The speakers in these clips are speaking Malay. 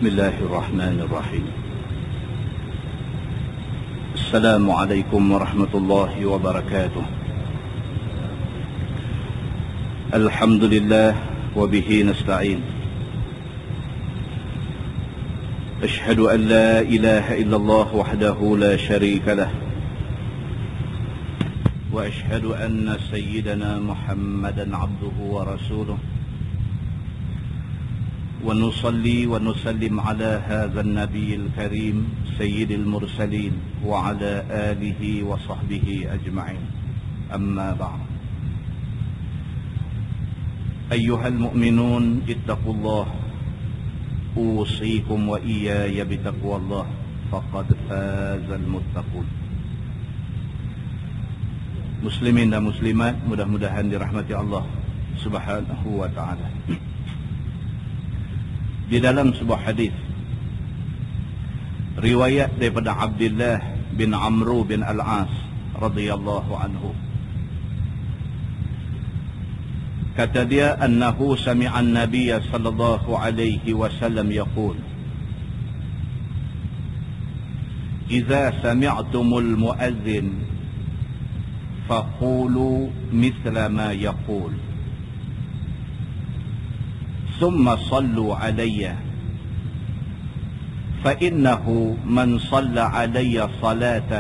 بسم الله الرحمن الرحيم. السلام عليكم ورحمة الله وبركاته. الحمد لله وبه نستعين. أشهد أن لا إله إلا الله وحده لا شريك له، وأشهد أن سيدنا محمدا عبده ورسوله، ونصلي ونسلم على هذا النبي الكريم سيد المرسلين وعلى آله وصحبه أجمعين. أما بعد، أيها المؤمنون اتقوا الله، أوصيكم وإياي بتقوى الله، فقد فاز المتقون. Muslimin dan muslimat, mudah-mudahan dirahmati Allah Subhanahu wa ta'ala. Di dalam sebuah hadis riwayat daripada Abdullah bin Amr bin Al-As radhiyallahu anhu, kata dia, annahu sami'a an-nabiy sallallahu alaihi wasallam yaqul, idza sami'tumul muadzin faqulu mithla ma yaqul, ثم صلوا علي فإنه من صلى علي صلاة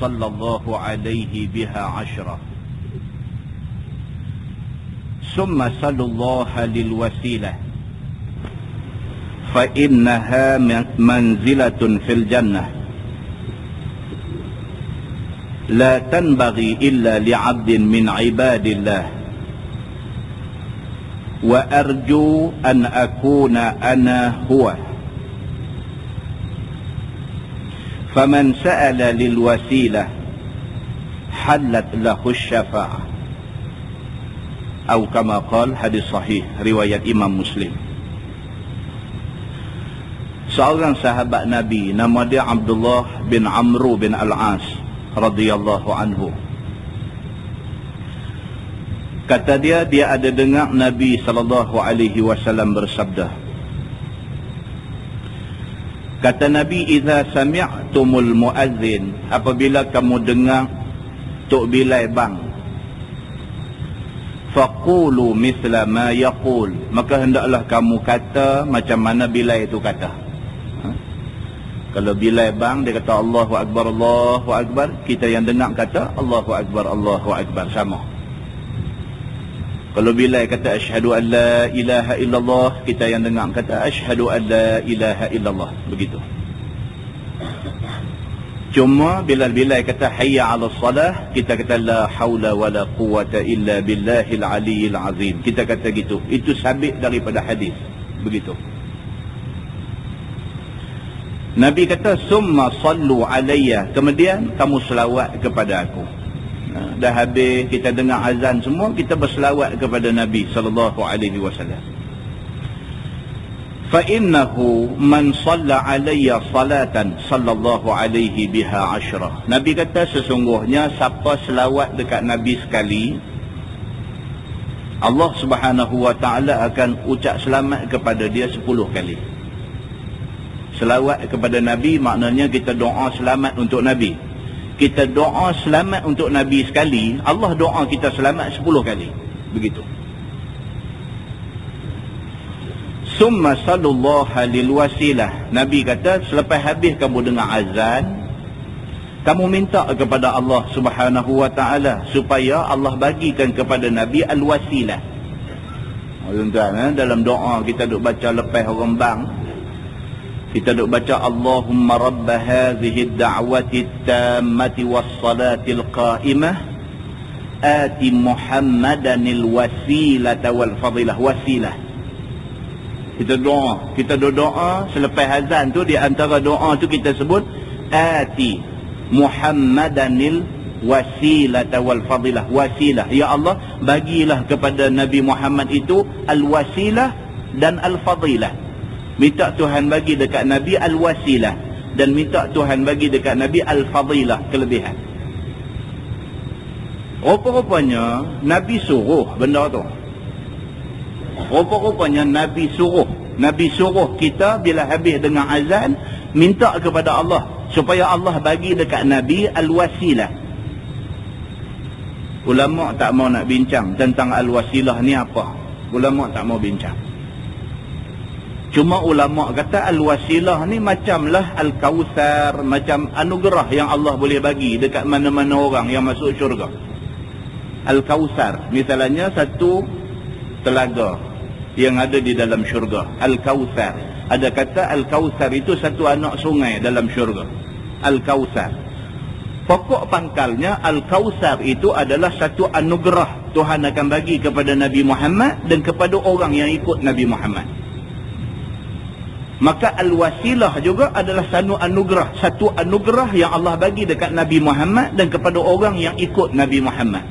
صلى الله عليه بها 10. ثم صلوا الله للوسيلة فإنها منزلة في الجنة لا تنبغي إلا لعبد من عباد الله، وأرجو أن أكون أنا هو. فمن سأل للوسيلة حلت له الشفاعة، أو كما قال. Hadis sahih riwayat Imam Muslim. Seorang sahabat Nabi, nama dia Abdullah bin Amr bin Al-As radhiyallahu anhu, kata dia ada dengar Nabi sallallahu alaihi wasallam bersabda. Kata Nabi, idza sami'tumul muadzin, apabila kamu dengar tok bilal bang, faqulu mithla ma yaqul, maka hendaklah kamu kata macam mana bilal itu kata. Kalau bilal bang dia kata Allahu akbar, Allahu akbar, kita yang dengar kata Allahu akbar, Allahu akbar, sama. Kalau Bilal kata asyhadu an la ilaha illallah, kita yang dengar kata asyhadu an la ilaha illallah, begitu. Cuma Bilal kata hayya 'ala salah, kita kata la haula wala quwata illa billahil aliyyil azim, kita kata gitu. Itu sabit daripada hadis, begitu. Nabi kata summa sallu alayya, kemudian kamu selawat kepada aku. Dah habis kita dengar azan semua, kita berselawat kepada Nabi sallallahu alaihi wasallam. Fa innahu man shalla alayya salatan sallallahu alaihi biha 10. Nabi kata sesungguhnya siapa selawat dekat Nabi sekali, Allah Subhanahu wa taala akan ucap selamat kepada dia 10 kali. Selawat kepada Nabi maknanya kita doa selamat untuk Nabi. Kita doa selamat untuk Nabi sekali, Allah doa kita selamat 10 kali. Begitu. Summa sallallahu lil wasilah. Nabi kata selepas habis kamu dengar azan, kamu minta kepada Allah Subhanahu wa taala supaya Allah bagikan kepada Nabi al-wasilah. Tuan-tuan, dalam doa kita duk baca lepas orang bang, kita duk baca Allahumma rabb hadhihi ad-da'wati at-tammati was-salati al-qa'imah ati Muhammadan al-wasilata wal-fadilah. Wasilah. Kita doa selepas azan tu, di antara doa tu kita sebut ati Muhammadan al-wasilata wal-fadilah. Wasilah, ya Allah bagilah kepada Nabi Muhammad itu al-wasilah dan al-fadilah. Minta Tuhan bagi dekat Nabi al-wasilah, dan minta Tuhan bagi dekat Nabi al-fadilah, kelebihan. Rupa-rupanya Nabi suruh benda tu. Rupa-rupanya Nabi suruh Nabi suruh kita bila habis dengar azan, minta kepada Allah supaya Allah bagi dekat Nabi al-wasilah. Ulama tak mau nak bincang tentang al-wasilah ni apa. Ulama tak mau bincang. Cuma ulama kata al-wasilah ni macamlah al-Kautsar, macam anugerah yang Allah boleh bagi dekat mana-mana orang yang masuk syurga. Al-Kautsar misalnya satu telaga yang ada di dalam syurga, Al-Kautsar. Ada kata Al-Kautsar itu satu anak sungai dalam syurga, Al-Kautsar. Pokok pangkalnya Al-Kautsar itu adalah satu anugerah Tuhan akan bagi kepada Nabi Muhammad dan kepada orang yang ikut Nabi Muhammad. Maka al-wasilah juga adalah satu anugerah yang Allah bagi dekat Nabi Muhammad dan kepada orang yang ikut Nabi Muhammad.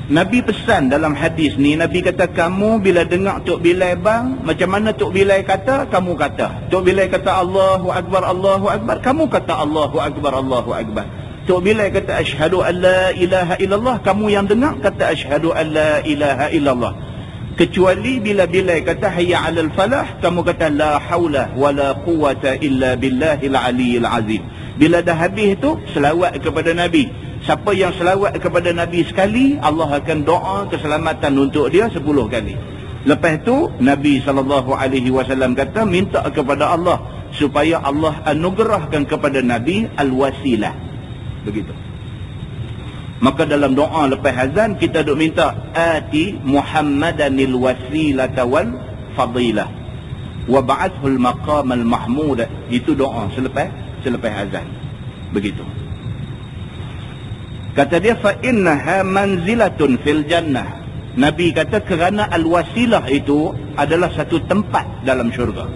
Nabi pesan dalam hadis ni, Nabi kata, kamu bila dengar Tok Bilal bang, macam mana Tok Bilal kata, kamu kata. Tok Bilal kata Allahu Akbar, kamu kata Allahu Akbar, Allahu Akbar. Tok Bilal kata asyhadu an la ilaha illallah, kamu yang dengar kata asyhadu an la ilaha illallah. Kecuali bila Bilal kata hayya 'alal falah, kamu kata la haula wala quwwata illa billahil aliyyil azim. Bila dah habis tu, selawat kepada Nabi. Siapa yang selawat kepada Nabi sekali, Allah akan doa keselamatan untuk dia 10 kali. Lepas tu Nabi SAW kata, minta kepada Allah supaya Allah anugerahkan kepada Nabi al-wasilah. Begitu. Maka dalam doa lepas azan kita duk minta ati Muhammadanil wasilata wal fadilah wa ba'athul maqamal mahmud. Itu doa selepas azan. Begitu. Kata dia fa innaha manzilatun fil jannah. Nabi kata kerana al-wasilah itu adalah satu tempat dalam syurga.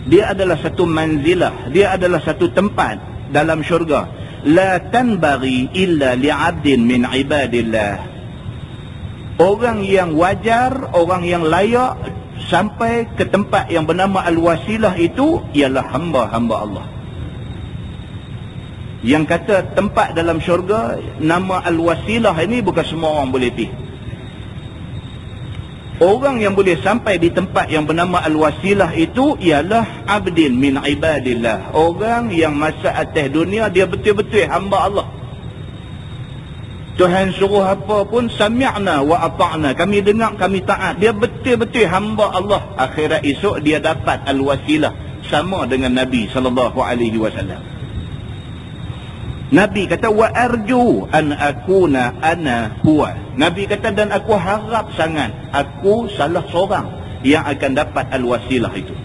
Dia adalah satu manzilah, dia adalah satu tempat dalam syurga. La tanbaghi illa li'abdin min ibadillah. Orang yang wajar, orang yang layak sampai ke tempat yang bernama al-wasilah itu ialah hamba-hamba Allah. Yang kata tempat dalam syurga nama al-wasilah ini bukan semua orang boleh pergi. Orang yang boleh sampai di tempat yang bernama al-wasilah itu ialah abdin min ibadillah. Orang yang masa atas dunia dia betul-betul hamba Allah. Tuhan suruh apa pun sami'na wa ata'na, kami dengar, kami taat. Dia betul-betul hamba Allah. Akhirat esok dia dapat al-wasilah sama dengan Nabi SAW. Nabi kata wa arju an akuna ana huwa. Nabi kata dan aku harap sangat aku salah seorang yang akan dapat al-wasilah itu.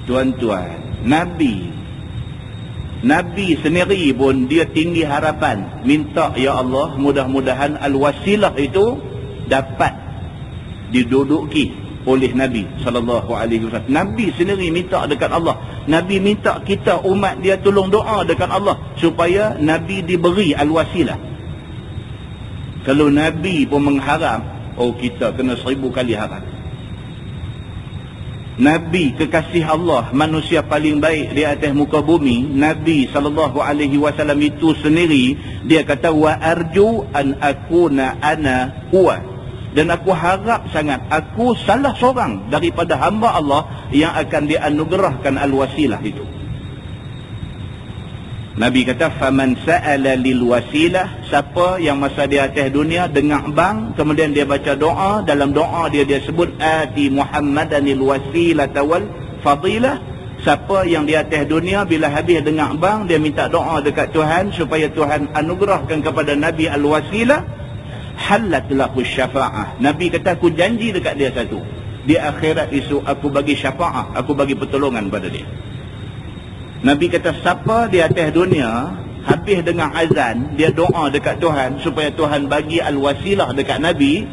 Tuan-tuan, Nabi sendiri pun dia tinggi harapan, minta ya Allah mudah-mudahan al-wasilah itu dapat diduduki oleh Nabi SAW. Nabi sendiri minta dekat Allah. Nabi minta kita umat dia tolong doa dekat Allah supaya Nabi diberi al-wasilah. Kalau Nabi pun mengharap, oh kita kena 1000 kali harap. Nabi kekasih Allah, manusia paling baik di atas muka bumi, Nabi SAW itu sendiri dia kata wa arju an akuna ana huwa. Dan aku harap sangat aku salah seorang daripada hamba Allah yang akan dianugerahkan al-wasilah itu. Nabi kata faman sa'ala lil wasilah, siapa yang masa di atas dunia dengar bang, kemudian dia baca doa, dalam doa dia sebut ati Muhammadanil wasilata wal fadilah. Siapa yang di atas dunia bila habis dengar bang, dia minta doa dekat Tuhan supaya Tuhan anugerahkan kepada Nabi al-wasilah, halat lahu syafa'ah. Nabi kata aku janji dekat dia satu, di akhirat esok aku bagi syafa'ah, aku bagi pertolongan pada dia. Nabi kata siapa di atas dunia habis dengar azan, dia doa dekat Tuhan supaya Tuhan bagi al-wasilah dekat Nabi,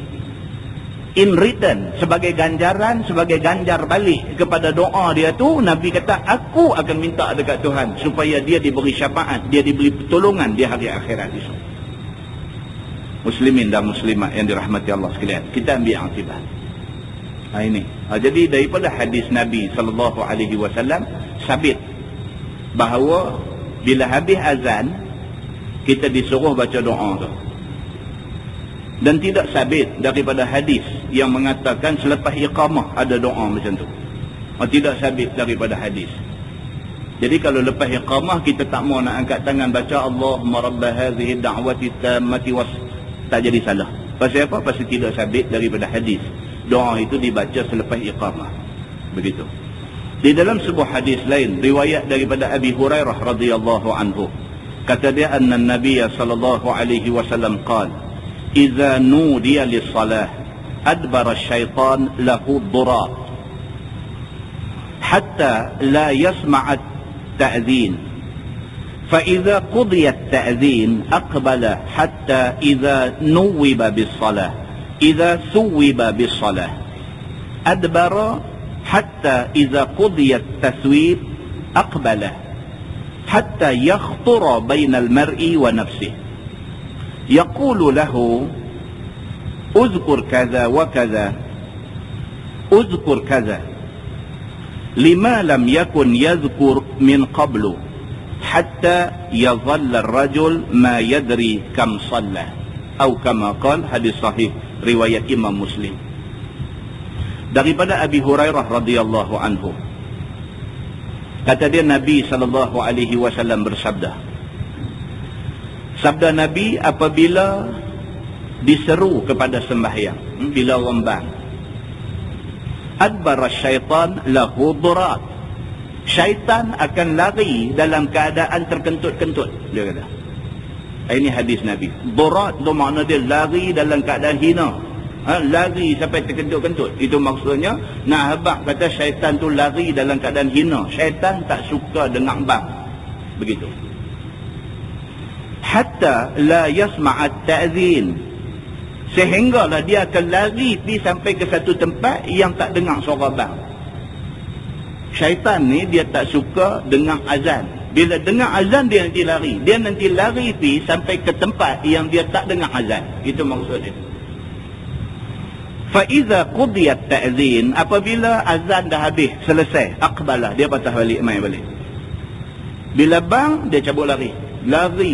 in return, sebagai ganjaran, sebagai ganjar balik kepada doa dia tu, Nabi kata aku akan minta dekat Tuhan supaya dia diberi syafaat, dia diberi pertolongan di hari akhirat esok. Muslimin dan muslimat yang dirahmati Allah sekalian, kita ambil aktibat. Ini. Jadi daripada hadis Nabi SAW sabit bahawa bila habis azan kita disuruh baca doa tu. Dan tidak sabit daripada hadis yang mengatakan selepas iqamah ada doa macam tu. Tidak sabit daripada hadis. Jadi kalau lepas iqamah kita tak mau nak angkat tangan baca Allahumma rabb hadhihi da'wati tammati was, tak jadi salah. Pasal apa? Pasal tidak sabit daripada hadis. Doa itu dibaca selepas iqamah. Begitu. Di dalam sebuah hadis lain riwayat daripada Abi Hurairah radhiyallahu anhu, kata dia anna Nabi sallallahu alaihi wasallam qala idza nudiya lis-salah adbara asy-syaitan lahu ad-durat hatta la yasma' at-ta'dhin fa idza qudiya at-ta'dhin aqbala hatta idza nuwiba bis-salah idza suwiba bis-salah adbara hatta idza qudiya at-taswib aqbala hatta yakhthura baina al-mar'i wa nafsihi يقول له اذكر كذا وكذا اذكر كذا لما لم يكن يذكر من قبل حتى يظل الرجل ما يدري كم صلى أو كما قال. hadis sahih riwayat Imam Muslim. Daripada Abi Hurairah radhiyallahu anhu, kata dia Nabi sallallahu alaihi wasallam bersabda, sabda Nabi apabila diseru kepada sembahyang, bila orang bang, adbara syaitan lahu durat, syaitan akan lari dalam keadaan terkentut-kentut, dia kata. Ini hadis Nabi. Durat tu makna dia lari dalam keadaan hina, lari sampai terkentut-kentut. Itu maksudnya nak habaq kata syaitan tu lari dalam keadaan hina. Syaitan tak suka dengar bang, begitu. Hatta la yasma'at ta'zin, sehinggalah dia akan lari pergi sampai ke satu tempat yang tak dengar suara bang. Syaitan ni dia tak suka dengar azan. Bila dengar azan dia nanti lari. Dia nanti lari pergi sampai ke tempat yang dia tak dengar azan. Itu maksud dia. Fa iza qudiyat ta'zin, apabila azan dah habis, selesai, aqbalah, dia patah balik, main balik. Bila bang, dia cabut lari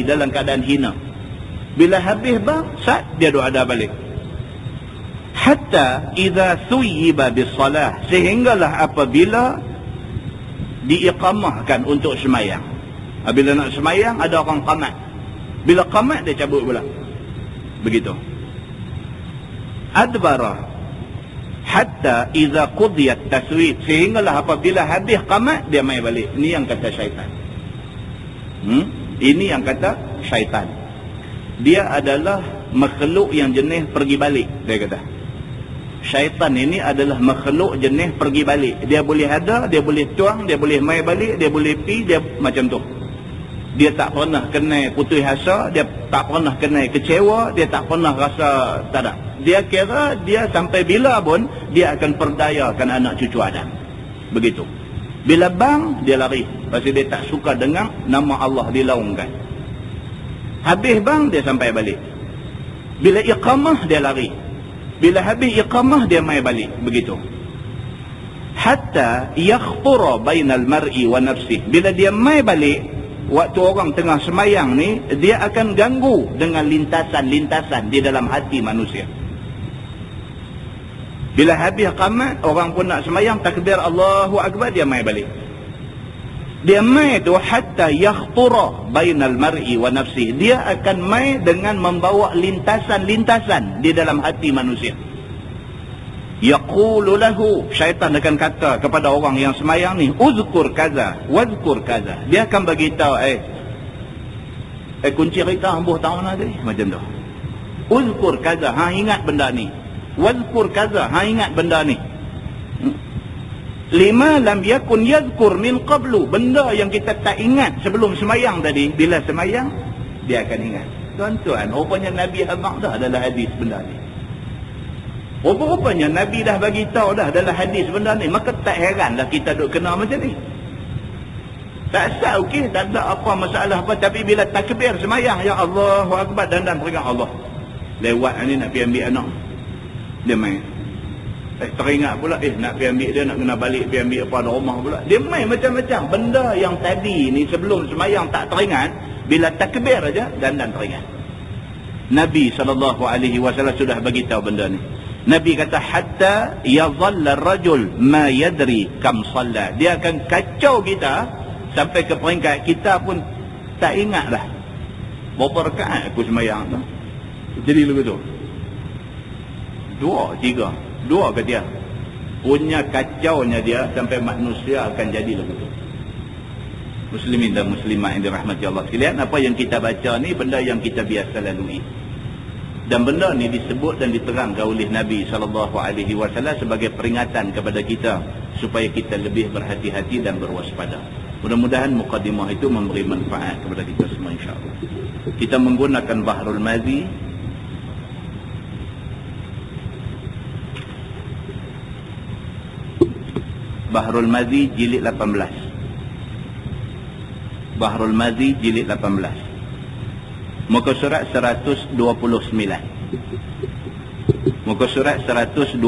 dalam keadaan hina. Bila habis bang, sat, dia doa ada balik. Hatta idza suyiba bis-salah, sehinggalah apabila diiqamahkan untuk semayang. Bila nak semayang ada orang qamat. Bila qamat dia cabut pula. Begitu. Adbara hatta idza qudiyat taswid, sehinggalah apabila habis qamat dia mai balik. Ini yang kata syaitan. Ini yang kata syaitan. Dia adalah makhluk yang jenis pergi balik, dia kata. Syaitan ini adalah makhluk jenis pergi balik. Dia boleh ada, dia boleh tuang, dia boleh mai balik, dia boleh pi, dia macam tu. Dia tak pernah kena putus asa, dia tak pernah kena kecewa, dia tak pernah rasa tak ada. Dia kira dia sampai bila pun dia akan perdayakan anak cucu Adam. Begitu. Bila bang, dia lari. Pasal dia tak suka dengar nama Allah dilaungkan. Habis bang, dia sampai balik. Bila iqamah, dia lari. Bila habis iqamah, dia mai balik. Begitu. Hatta yakhtura bainal mar'i wa nafsih. Bila dia mai balik, waktu orang tengah semayang ni, dia akan ganggu dengan lintasan-lintasan di dalam hati manusia. Bila habis qamat, orang pun nak semayang, takbir Allahu Akbar, dia mai balik. Dia mai tu hatta yakhtura bainal mar'i wa nafsihi. Dia akan mai dengan membawa lintasan-lintasan di dalam hati manusia. Yaqulu lahu, syaitan akan kata kepada orang yang semayang ni, uzkur kaza, wazkur kaza. Dia akan bagi tahu, kunci kereta ambuh tahun tadi, macam tu. Uzkur kaza, ingat benda ni. Wazkur kaza, ingat benda ni. Lima lam yakun yadhkur min qablu, benda yang kita tak ingat sebelum semayang tadi, bila semayang dia akan ingat. Tuan-tuan, rupanya Nabi abang dah adalah hadis benda ni. Rupanya Nabi dah bagi tahu dah adalah hadis benda ni. Maka tak heranlah kita duk kena macam ni. Tak asal okey, tak ada apa masalah apa, tapi bila takbir semayang, ya Allahu Akbar, dan teringat Allah. Lewat ni nak pergi ambil anak, dia main. Teringat pula, nak pergi ambil dia, nak kena balik pergi ambil apa ada rumah pula. Dia main macam-macam. Benda yang tadi ni sebelum semayang tak teringat, bila takbir aja dan teringat. Nabi SAW sudah beritahu benda ni. Nabi kata hatta yadhalla ar-rajul ma yadri kam shalla. Dia akan kacau kita sampai ke peringkat kita pun tak ingat dah berapa rakaat aku sembahyang tu. Jadi begitu. 2, 3, 2 ke dia. Punya kacaunya dia sampai manusia akan jadi begitu. Muslimin dan muslimat yang dirahmati Allah sekalian, apa yang kita baca ni benda yang kita biasa lalui. Dan benda ni disebut dan diterangkan oleh Nabi SAW sebagai peringatan kepada kita supaya kita lebih berhati-hati dan berwaspada. Mudah-mudahan mukadimah itu memberi manfaat kepada kita semua insya-Allah. Kita menggunakan Bahrul Mazi. Bahrul Mazi jilid 18. Bahrul Mazi jilid 18. Muka surat 129. Muka surat 129.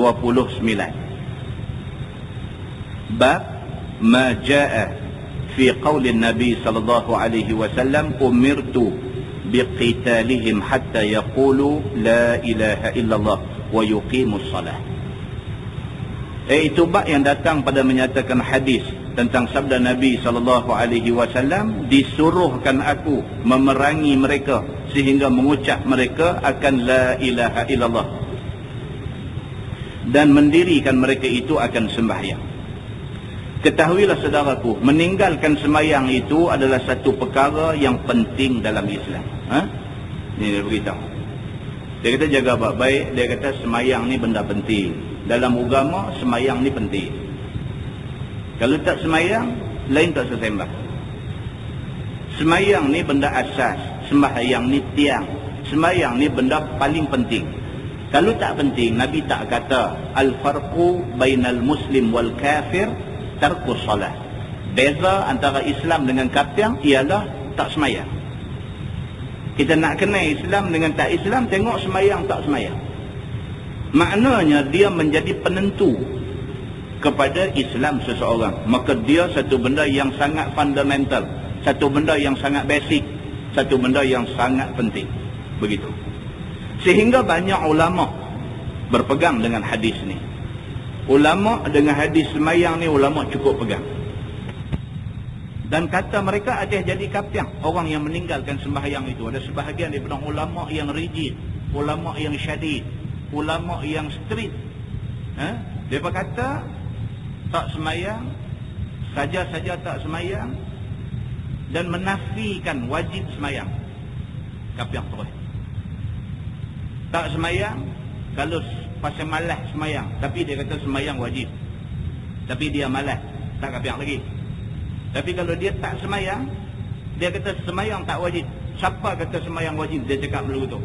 Bab ma jaa fi qauli Nabi sallallahu alaihi wasallam umirtu biqitalihim hatta yaqulu la ilaha illallah wa yuqimus salah. Itu bab yang datang pada menyatakan hadis tentang sabda Nabi SAW, disuruhkan aku memerangi mereka sehingga mengucap mereka akan la ilaha illallah dan mendirikan mereka itu akan sembahyang. Ketahuilah saudaraku, meninggalkan sembahyang itu adalah satu perkara yang penting dalam Islam. Ini dia beritahu. Dia kata jaga baik-baik, dia kata sembahyang ni benda penting. Dalam agama sembahyang ni penting. Kalau tak sembahyang, lain tak sesembah. Sembahyang ni benda asas, sembahyang ni tiang. Sembahyang ni benda paling penting. Kalau tak penting, Nabi tak kata al-farqu bainal muslim wal kafir tarkus salat. Beza antara Islam dengan kafir ialah tak sembahyang. Kita nak kenal Islam dengan tak Islam, tengok sembahyang tak sembahyang. Maknanya dia menjadi penentu kepada Islam seseorang. Maka dia satu benda yang sangat fundamental, satu benda yang sangat basic, satu benda yang sangat penting. Begitu. Sehingga banyak ulama berpegang dengan hadis ni. Ulama dengan hadis sembahyang ni, ulama cukup pegang. Dan kata mereka ada jadi kafir orang yang meninggalkan sembahyang itu. Ada sebahagian daripada ulama yang rigid, ulama yang syadid, ulama yang strict. Mereka kata tak sembahyang, saja-saja tak sembahyang, dan menafikan wajib sembahyang. Kafir terus. Tak sembahyang kalau pasal malas sembahyang, tapi dia kata sembahyang wajib, tapi dia malas, tak kafir lagi. Tapi kalau dia tak sembahyang, dia kata sembahyang tak wajib. Siapa kata sembahyang wajib? Dia cakap dulu tu.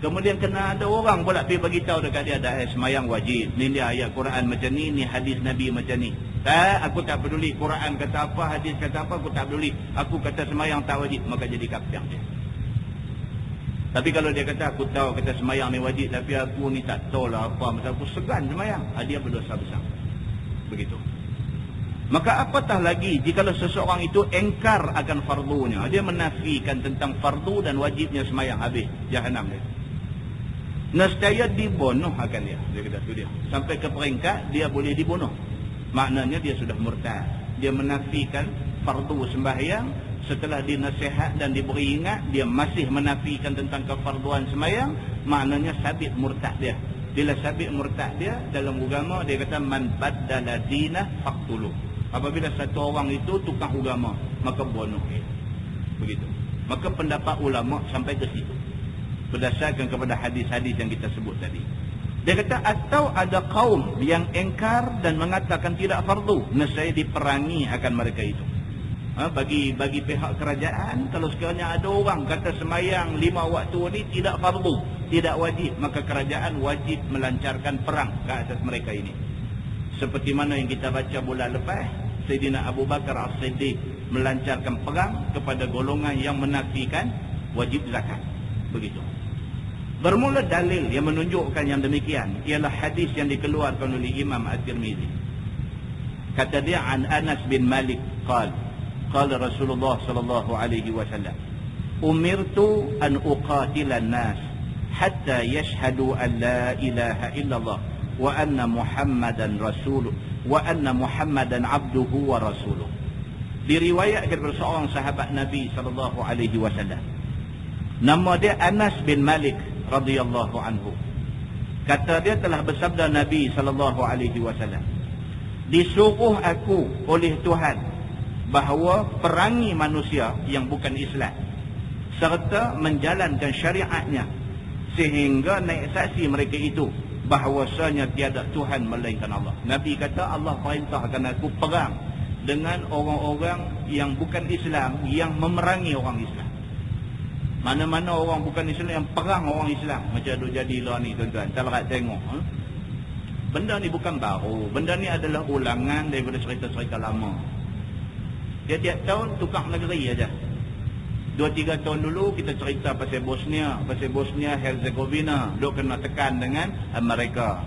Kemudian kena ada orang pula pergi beritahu dekat dia, dah sembahyang wajib. Ni dia ayat Quran macam ni, ni hadis Nabi macam ni. Tak, aku tak peduli Quran kata apa, hadis kata apa, aku tak peduli. Aku kata sembahyang tak wajib, maka jadi kafir dia. Tapi kalau dia kata aku tahu kata sembahyang ni wajib, tapi aku ni tak tahu lah apa, masa aku segan sembahyang, dia berdosa besar. Begitu. Maka apatah lagi jikalau seseorang itu engkar akan fardunya, dia menafikan tentang fardu dan wajibnya sembahyang, habis jahanam dia. Nescaya dibunuh akan dia kata tu dia. Sampai ke peringkat dia boleh dibunuh. Maknanya dia sudah murtad. Dia menafikan fardu sembahyang, setelah dinasihat dan diberi ingat, dia masih menafikan tentang kefarduan sembahyang, maknanya sabit murtad dia. Bila sabit murtad dia, dalam agama dia kata man baddala dinah faqtuluh. Apabila satu orang itu tukar agama, maka bunuh dia. Begitu. Maka pendapat ulama sampai ke situ, berdasarkan kepada hadis-hadis yang kita sebut tadi. Dia kata atau ada kaum yang engkar dan mengatakan tidak fardu, nescaya diperangi akan mereka itu. Bagi pihak kerajaan, kalau sekiranya ada orang kata sembahyang 5 waktu ni tidak fardu, tidak wajib, maka kerajaan wajib melancarkan perang ke atas mereka ini. Seperti mana yang kita baca bulan lepas, Sayyidina Abu Bakar As-Siddiq melancarkan perang kepada golongan yang menafikan wajib zakat. Begitu. Bermula dalil yang menunjukkan yang demikian ialah hadis yang dikeluarkan oleh Imam At-Tirmizi. Kata dia, an Anas bin Malik qala Rasulullah sallallahu alaihi wasallam, umirtu an uqatilan nas hatta yashhadu an la ilaha illallah wa anna Muhammadan rasuluh wa anna Muhammadan abduhu wa rasuluh. Diriwayatkan oleh seorang sahabat Nabi sallallahu alaihi wasallam. Nama dia Anas bin Malik radhiyallahu anhu. Kata dia telah bersabda Nabi sallallahu alaihi wasallam, disuruh aku oleh Tuhan bahawa perangi manusia yang bukan Islam serta menjalankan syariatnya sehingga naik saksi mereka itu bahawasanya tiada Tuhan melainkan Allah. Nabi kata Allah perintahkan aku perang dengan orang-orang yang bukan Islam yang memerangi orang Islam. Mana-mana orang bukan Islam yang perang orang Islam. Macam ada jadilah ni tuan-tuan. Talarat tengok. Benda ni bukan baru. Benda ni adalah ulangan daripada cerita-cerita lama. Tiap-tiap tahun tukar negeri aja. 2-3 tahun dulu kita cerita pasal Bosnia Herzegovina duk kena tekan dengan Amerika.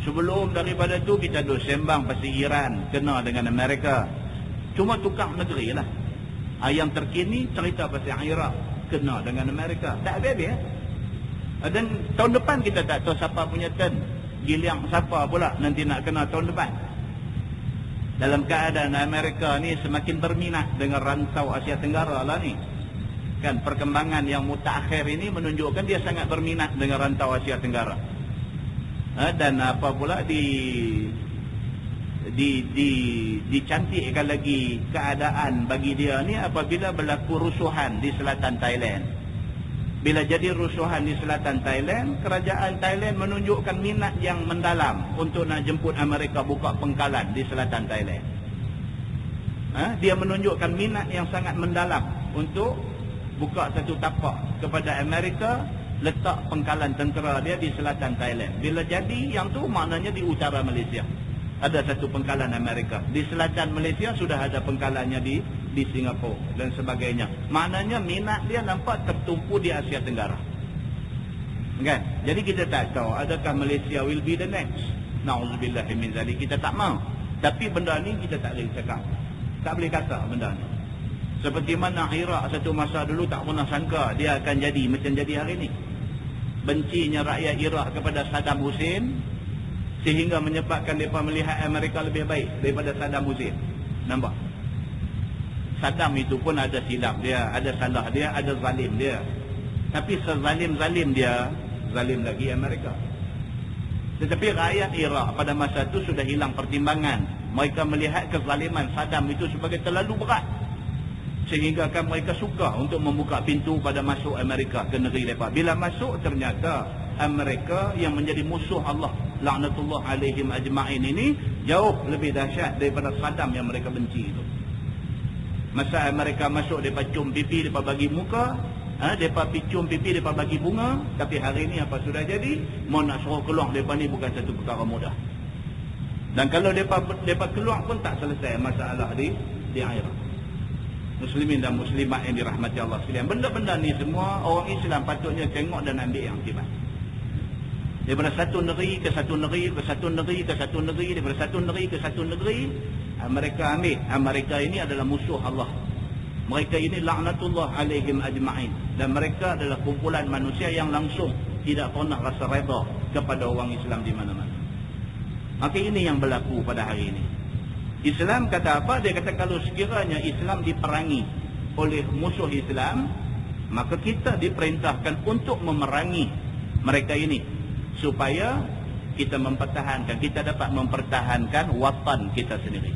Sebelum daripada tu kita duk sembang pasal Iran kena dengan Amerika. Cuma tukar negeri lah. Yang terkini cerita pasal Iraq kena dengan Amerika. Tak habis-habis. Dan tahun depan kita tak tahu siapa punya turn. Giliang siapa pula nanti nak kena tahun depan. Dalam keadaan Amerika ni semakin berminat dengan rantau Asia Tenggara lah ni. Kan perkembangan yang mutakhir ini menunjukkan dia sangat berminat dengan rantau Asia Tenggara. Dan apa pula dicantikkan lagi keadaan bagi dia ni apabila berlaku rusuhan di selatan Thailand. Bila jadi rusuhan di selatan Thailand, kerajaan Thailand menunjukkan minat yang mendalam untuk nak jemput Amerika buka pengkalan di selatan Thailand. Dia menunjukkan minat yang sangat mendalam untuk buka satu tapak kepada Amerika letak pengkalan tentera dia di selatan Thailand. Bila jadi yang tu maknanya di utara Malaysia ada satu pengkalan Amerika. Di selatan Malaysia sudah ada pengkalannya di Singapura dan sebagainya. Maknanya minat dia nampak tertumpu di Asia Tenggara. Kan? Jadi kita tak tahu adakah Malaysia will be the next. Na'udzubillah min zalik. Kita tak mahu. Tapi benda ni kita tak boleh cakap. Tak boleh kata benda ni. Seperti mana Iraq satu masa dulu tak pernah sangka dia akan jadi macam jadi hari ni. Bencinya rakyat Iraq kepada Saddam Hussein sehingga menyebabkan mereka melihat Amerika lebih baik daripada Saddam Hussein. Nampak? Saddam itu pun ada silap dia, ada salah dia, ada zalim dia. Tapi sezalim-zalim dia, zalim lagi Amerika. Tetapi rakyat Iraq pada masa itu sudah hilang pertimbangan. Mereka melihat kezaliman Saddam itu sebagai terlalu berat. Sehingga kan mereka suka untuk membuka pintu pada masuk Amerika ke negeri mereka. Bila masuk ternyata Amerika yang menjadi musuh Allah laknatullah alaihim ajma'in ini jauh lebih dahsyat daripada Saddam yang mereka benci itu. Masa Amerika masuk mereka cium pipi, mereka bagi muka, mereka cium pipi, mereka bagi bunga. Tapi hari ini apa sudah jadi? Mau nak suruh keluar mereka ni bukan satu perkara mudah. Dan kalau mereka keluar pun tak selesai masalah di Iraq. Muslimin dan muslimat yang dirahmati Allah sekalian. Benda-benda ni semua orang Islam patutnya tengok dan ambil yang akibat. Daripada satu negeri ke satu negeri, ke satu negeri ke satu negeri, daripada satu negeri ke satu negeri, mereka ambil. Mereka ini adalah musuh Allah. Mereka ini laknatullah alaihim ajma'in. Dan mereka adalah kumpulan manusia yang langsung tidak pernah rasa redha kepada orang Islam di mana-mana. Maka ini yang berlaku pada hari ini. Islam kata apa? Dia kata kalau sekiranya Islam diperangi oleh musuh Islam, maka kita diperintahkan untuk memerangi mereka ini supaya kita mempertahankan, kita dapat mempertahankan watan kita sendiri.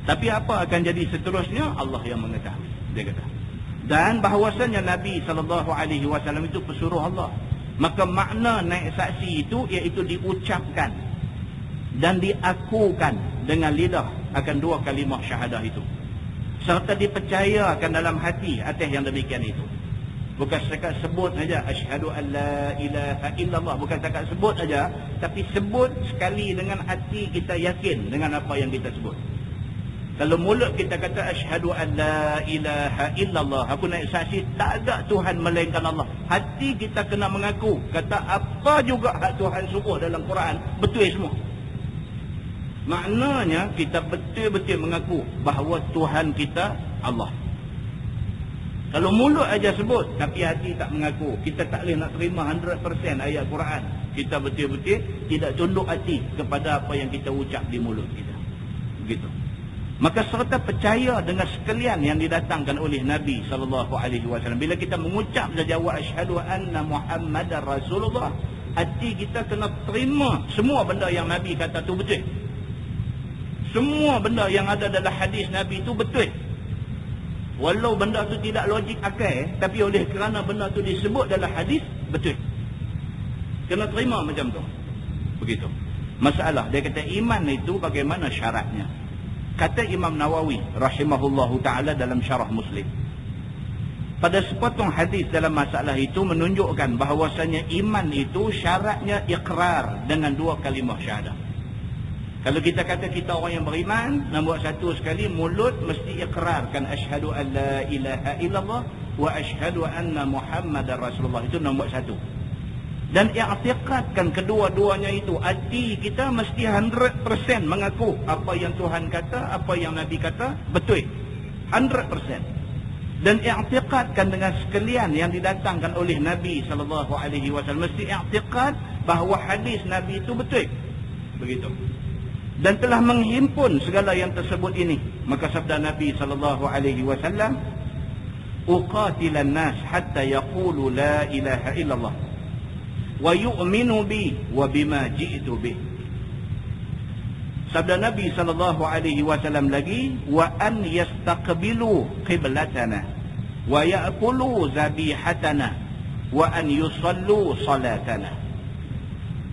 Tapi apa akan jadi seterusnya Allah yang mengetahui, dia kata. Dan bahawasanya Nabi SAW itu pesuruh Allah. Maka makna naik saksi itu iaitu diucapkan dan diakukan dengan lidah akan dua kalimah syahadah itu, serta dipercayakan dalam hati atas yang demikian itu. Bukan setakat sebut saja asyhadu an la ilaha illallah, bukan setakat sebut saja, tapi sebut sekali dengan hati kita yakin dengan apa yang kita sebut. Kalau mulut kita kata asyhadu an la ilaha illallah, aku naik saksi tak ada Tuhan melainkan Allah, hati kita kena mengaku kata apa juga hak Tuhan suruh dalam Quran betul semua. Maknanya kita betul-betul mengaku bahawa Tuhan kita Allah. Kalau mulut aja sebut tapi hati tak mengaku, kita tak boleh nak terima 100% ayat Quran. Kita betul-betul tidak tunduk hati kepada apa yang kita ucap di mulut kita. Begitu. Maka serta percaya dengan sekalian yang didatangkan oleh Nabi SAW. Bila kita mengucap saja wa asyhadu anna Muhammadar Rasulullah, hati kita kena terima semua benda yang Nabi kata tu betul. Semua benda yang ada dalam hadis Nabi tu betul. Walau benda tu tidak logik akal, tapi oleh kerana benda tu disebut dalam hadis, betul. Kena terima macam tu. Begitu. Masalah, dia kata iman itu bagaimana syaratnya. Kata Imam Nawawi rahimahullahu ta'ala dalam syarah Muslim, pada sepotong hadis dalam masalah itu menunjukkan bahawasanya iman itu syaratnya iqrar dengan 2 kalimah syahadah. Kalau kita kata kita orang yang beriman, nombor 1 sekali, mulut mesti iqrarkan asyhadu an la ilaha illallah wa asyhadu anna Muhammadar Rasulullah. Itu nombor 1. Dan i'tiqadkan kedua-duanya itu, hati kita mesti 100% mengaku apa yang Tuhan kata, apa yang Nabi kata betul. 100%. Dan i'tiqadkan dengan sekalian yang didatangkan oleh Nabi SAW. Mesti i'tiqad bahawa hadis Nabi itu betul. Begitu. Dan telah menghimpun segala yang tersebut ini. Maka sabda Nabi SAW, uqatilan nas hatta yaqulu la ilaha illallah wa yu'minu bi wa bima ji'tu bih. Sabda Nabi SAW lagi, wa an yastaqbilu qiblatana wa ya'kulu zabihatana wa an yusallu salatana.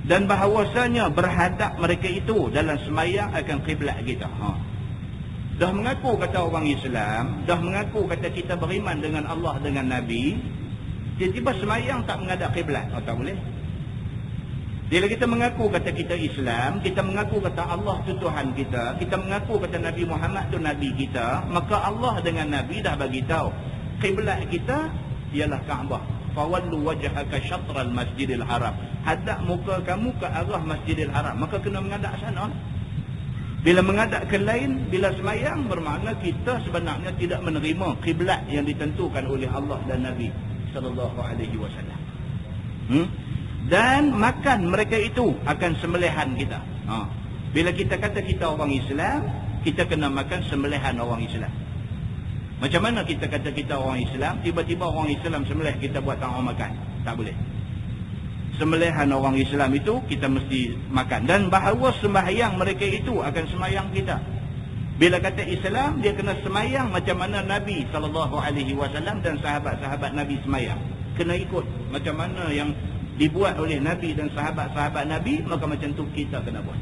Dan bahawasanya berhadap mereka itu dalam semayang akan kiblat kita. Dah mengaku kata orang Islam, dah mengaku kata kita beriman dengan Allah, dengan Nabi, tiba-tiba semayang tak menghadap kiblat. Tak boleh. Bila kita mengaku kata kita Islam, kita mengaku kata Allah tu Tuhan kita, kita mengaku kata Nabi Muhammad tu Nabi kita, maka Allah dengan Nabi dah bagi tahu kiblat kita ialah Kaabah. Fawallu wajhaka syatral masjidil haram. Hadap muka kamu ke arah masjidil haram. Maka kena menghadap sana. Bila menghadap ke lain, bila semayang, bermakna kita sebenarnya tidak menerima kiblat yang ditentukan oleh Allah dan Nabi SAW. Dan makan mereka itu akan sembelihan kita. Bila kita kata kita orang Islam, kita kena makan sembelihan orang Islam. Macam mana kita kata kita orang Islam, tiba-tiba orang Islam sembelih kita buat orang makan? Tak boleh. Sembelihan orang Islam itu kita mesti makan. Dan bahawa sembahyang mereka itu akan sembahyang kita. Bila kata Islam, dia kena sembahyang macam mana Nabi SAW dan sahabat-sahabat Nabi sembahyang. Kena ikut macam mana yang dibuat oleh Nabi dan sahabat-sahabat Nabi, maka macam tu kita kena buat.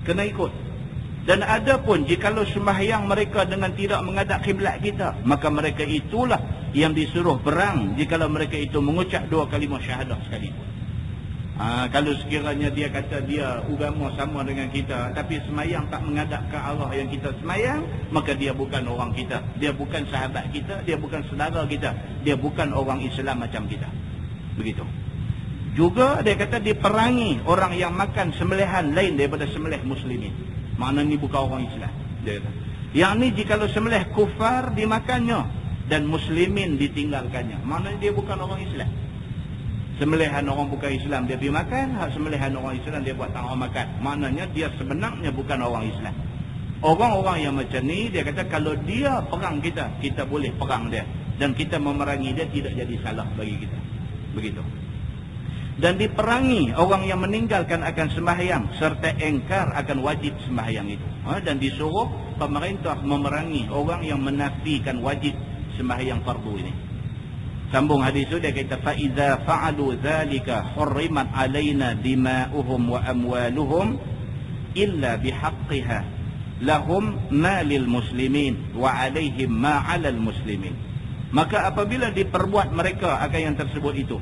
Kena ikut. Dan ada pun jikalau sembahyang mereka dengan tidak menghadap kiblat kita, maka mereka itulah yang disuruh perang jikalau mereka itu mengucap 2 kalimah syahadah sekalipun. Kalau sekiranya dia kata dia agama sama dengan kita, tapi sembahyang tak menghadap ke arah yang kita sembahyang, maka dia bukan orang kita, dia bukan sahabat kita, dia bukan saudara kita, dia bukan orang Islam macam kita. Begitu. Juga dia kata diperangi orang yang makan sembelihan lain daripada sembelih muslimin. Makna ni bukan orang Islam. Dia kata. Yang ni jikalau sembelih kufar dimakannya dan muslimin ditinggalkannya, maknanya dia bukan orang Islam. Sembelihan orang bukan Islam dia pergi makan, sembelihan orang Islam dia buat tak orang makan, maknanya dia sebenarnya bukan orang Islam. Orang-orang yang macam ni, dia kata kalau dia perang kita, kita boleh perang dia, dan kita memerangi dia tidak jadi salah bagi kita. Begitu. Dan diperangi orang yang meninggalkan akan sembahyang serta engkar akan wajib sembahyang itu. Dan disuruh pemerintah memerangi orang yang menafikan wajib sembahyang fardu ini. Sambung hadis itu dia kata fa iza fa'alu dzalika hurrimat alaina dima'uhum wa amwaluhum illa bihaqqiha lahum ma lil muslimin wa alaihim ma 'alal muslimin. Maka apabila diperbuat mereka akan yang tersebut itu,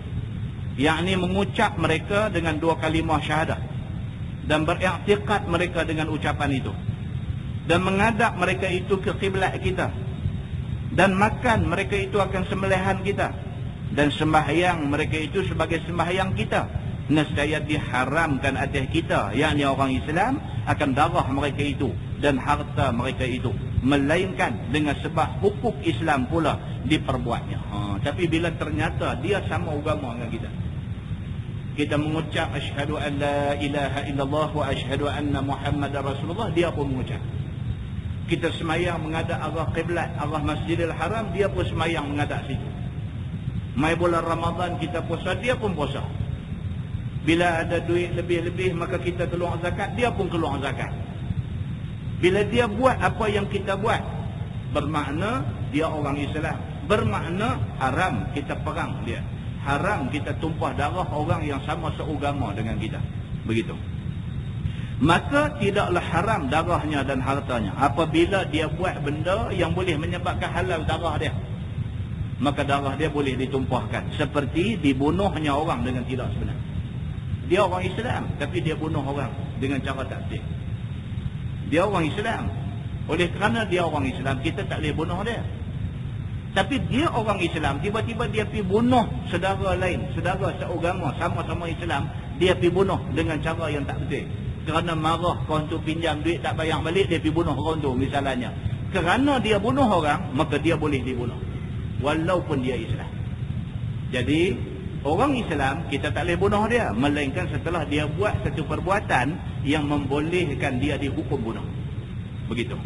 yakni mengucap mereka dengan 2 kalimah syahadah dan beriktikad mereka dengan ucapan itu dan menghadap mereka itu ke kiblat kita dan makan mereka itu akan sembelihan kita dan sembahyang mereka itu sebagai sembahyang kita, nescaya diharamkan atas kita, yakni orang Islam, akan darah mereka itu dan harta mereka itu melainkan dengan sebab hukuk Islam pula diperbuatnya. Tapi bila ternyata dia sama agama dengan kita mengucap asyhadu an la ilaha illallah wa asyhadu anna muhammadar rasulullah, dia pun mengucap. Kita semayang menghadap arah qiblat, arah Masjidil Haram, dia pun semayang menghadap situ. Mai bulan Ramadan kita puasa, dia pun puasa. Bila ada duit lebih-lebih maka kita keluar zakat, dia pun keluar zakat. Bila dia buat apa yang kita buat, bermakna dia orang Islam. Bermakna haram kita perang dia. Haram kita tumpah darah orang yang sama seagama dengan kita. Begitu. Maka tidaklah haram darahnya dan hartanya apabila dia buat benda yang boleh menyebabkan halal darah dia. Maka darah dia boleh ditumpahkan, seperti dibunuhnya orang dengan tidak sebenar. Dia orang Islam tapi dia bunuh orang dengan cara tak betul. Dia orang Islam, oleh kerana dia orang Islam kita tak boleh bunuh dia. Tapi dia orang Islam, tiba-tiba dia pergi bunuh saudara lain, saudara seagama sama-sama Islam, dia pergi bunuh dengan cara yang tak betul. Kerana marah kawan tu pinjam duit tak bayar balik, dia pergi bunuh kawan tu misalnya. Kerana dia bunuh orang, maka dia boleh dibunuh walaupun dia Islam. Jadi orang Islam kita tak boleh bunuh dia, melainkan setelah dia buat satu perbuatan yang membolehkan dia dihukum bunuh. Begitu.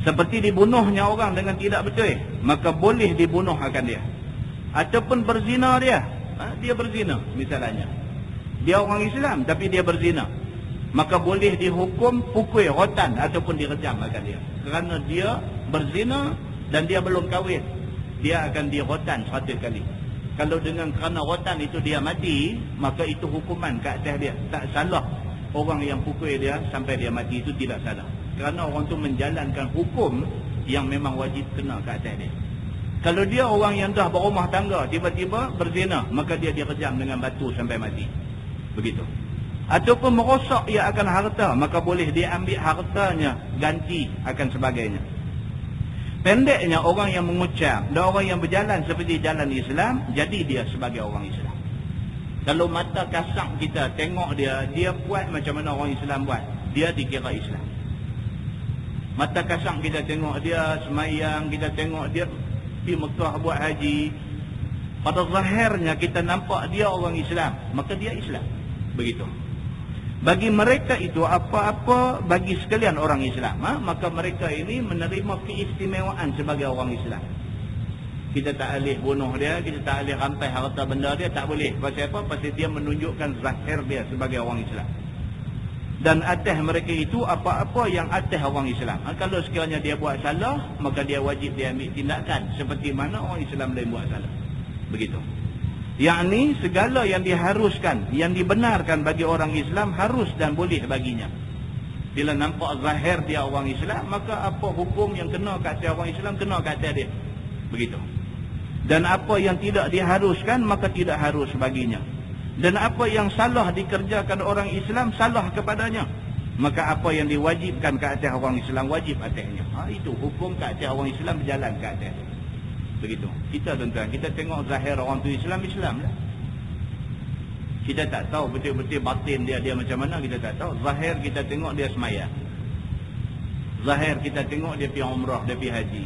Seperti dibunuhnya orang dengan tidak betul, maka boleh dibunuh akan dia. Ataupun berzina dia, dia berzina misalnya. Dia orang Islam tapi dia berzina, maka boleh dihukum pukul rotan ataupun direjam akan dia. Kerana dia berzina dan dia belum kahwin, dia akan dirotan 100 kali. Kalau dengan kerana rotan itu dia mati, maka itu hukuman ke atas dia. Tak salah orang yang pukul dia sampai dia mati, itu tidak salah. Kerana orang tu menjalankan hukum yang memang wajib kena ke atas dia. Kalau dia orang yang dah berumah tangga, tiba-tiba berzina, maka dia direjam dengan batu sampai mati. Begitu. Ataupun merosak ia akan harta, maka boleh diambil hartanya, ganti akan sebagainya. Pendeknya, orang yang mengucap dan orang yang berjalan seperti jalan Islam, jadi dia sebagai orang Islam. Kalau mata kasar kita tengok dia, dia buat macam mana orang Islam buat, dia dikira Islam. Mata kasar kita tengok dia semayang, kita tengok dia pergi Mekah buat haji, pada zahirnya kita nampak dia orang Islam, maka dia Islam. Begitu. Bagi mereka itu apa-apa bagi sekalian orang Islam, maka mereka ini menerima keistimewaan sebagai orang Islam. Kita tak boleh bunuh dia, kita tak boleh rampai harta benda dia, tak boleh. Pasal apa? Pasal dia menunjukkan zahir dia sebagai orang Islam. Dan atas mereka itu apa-apa yang atas orang Islam. Kalau sekiranya dia buat salah, maka dia wajib dia ambil tindakan seperti mana orang Islam lain buat salah. Begitu. Yakni segala yang diharuskan, yang dibenarkan bagi orang Islam harus dan boleh baginya. Bila nampak zahir dia orang Islam, maka apa hukum yang kena kat atas orang Islam, kena kat atas dia. Begitu. Dan apa yang tidak diharuskan, maka tidak harus baginya. Dan apa yang salah dikerjakan orang Islam, salah kepadanya. Maka apa yang diwajibkan kat atas orang Islam, wajib atasnya. Itu hukum kat atas orang Islam berjalan kat atas. Begitu. Kita tuan-tuan, kita tengok zahir orang tu Islam lah. Kita tak tahu betul-betul batin dia macam mana, kita tak tahu. Zahir kita tengok dia semayang. Zahir kita tengok dia pergi umrah, dia pergi haji.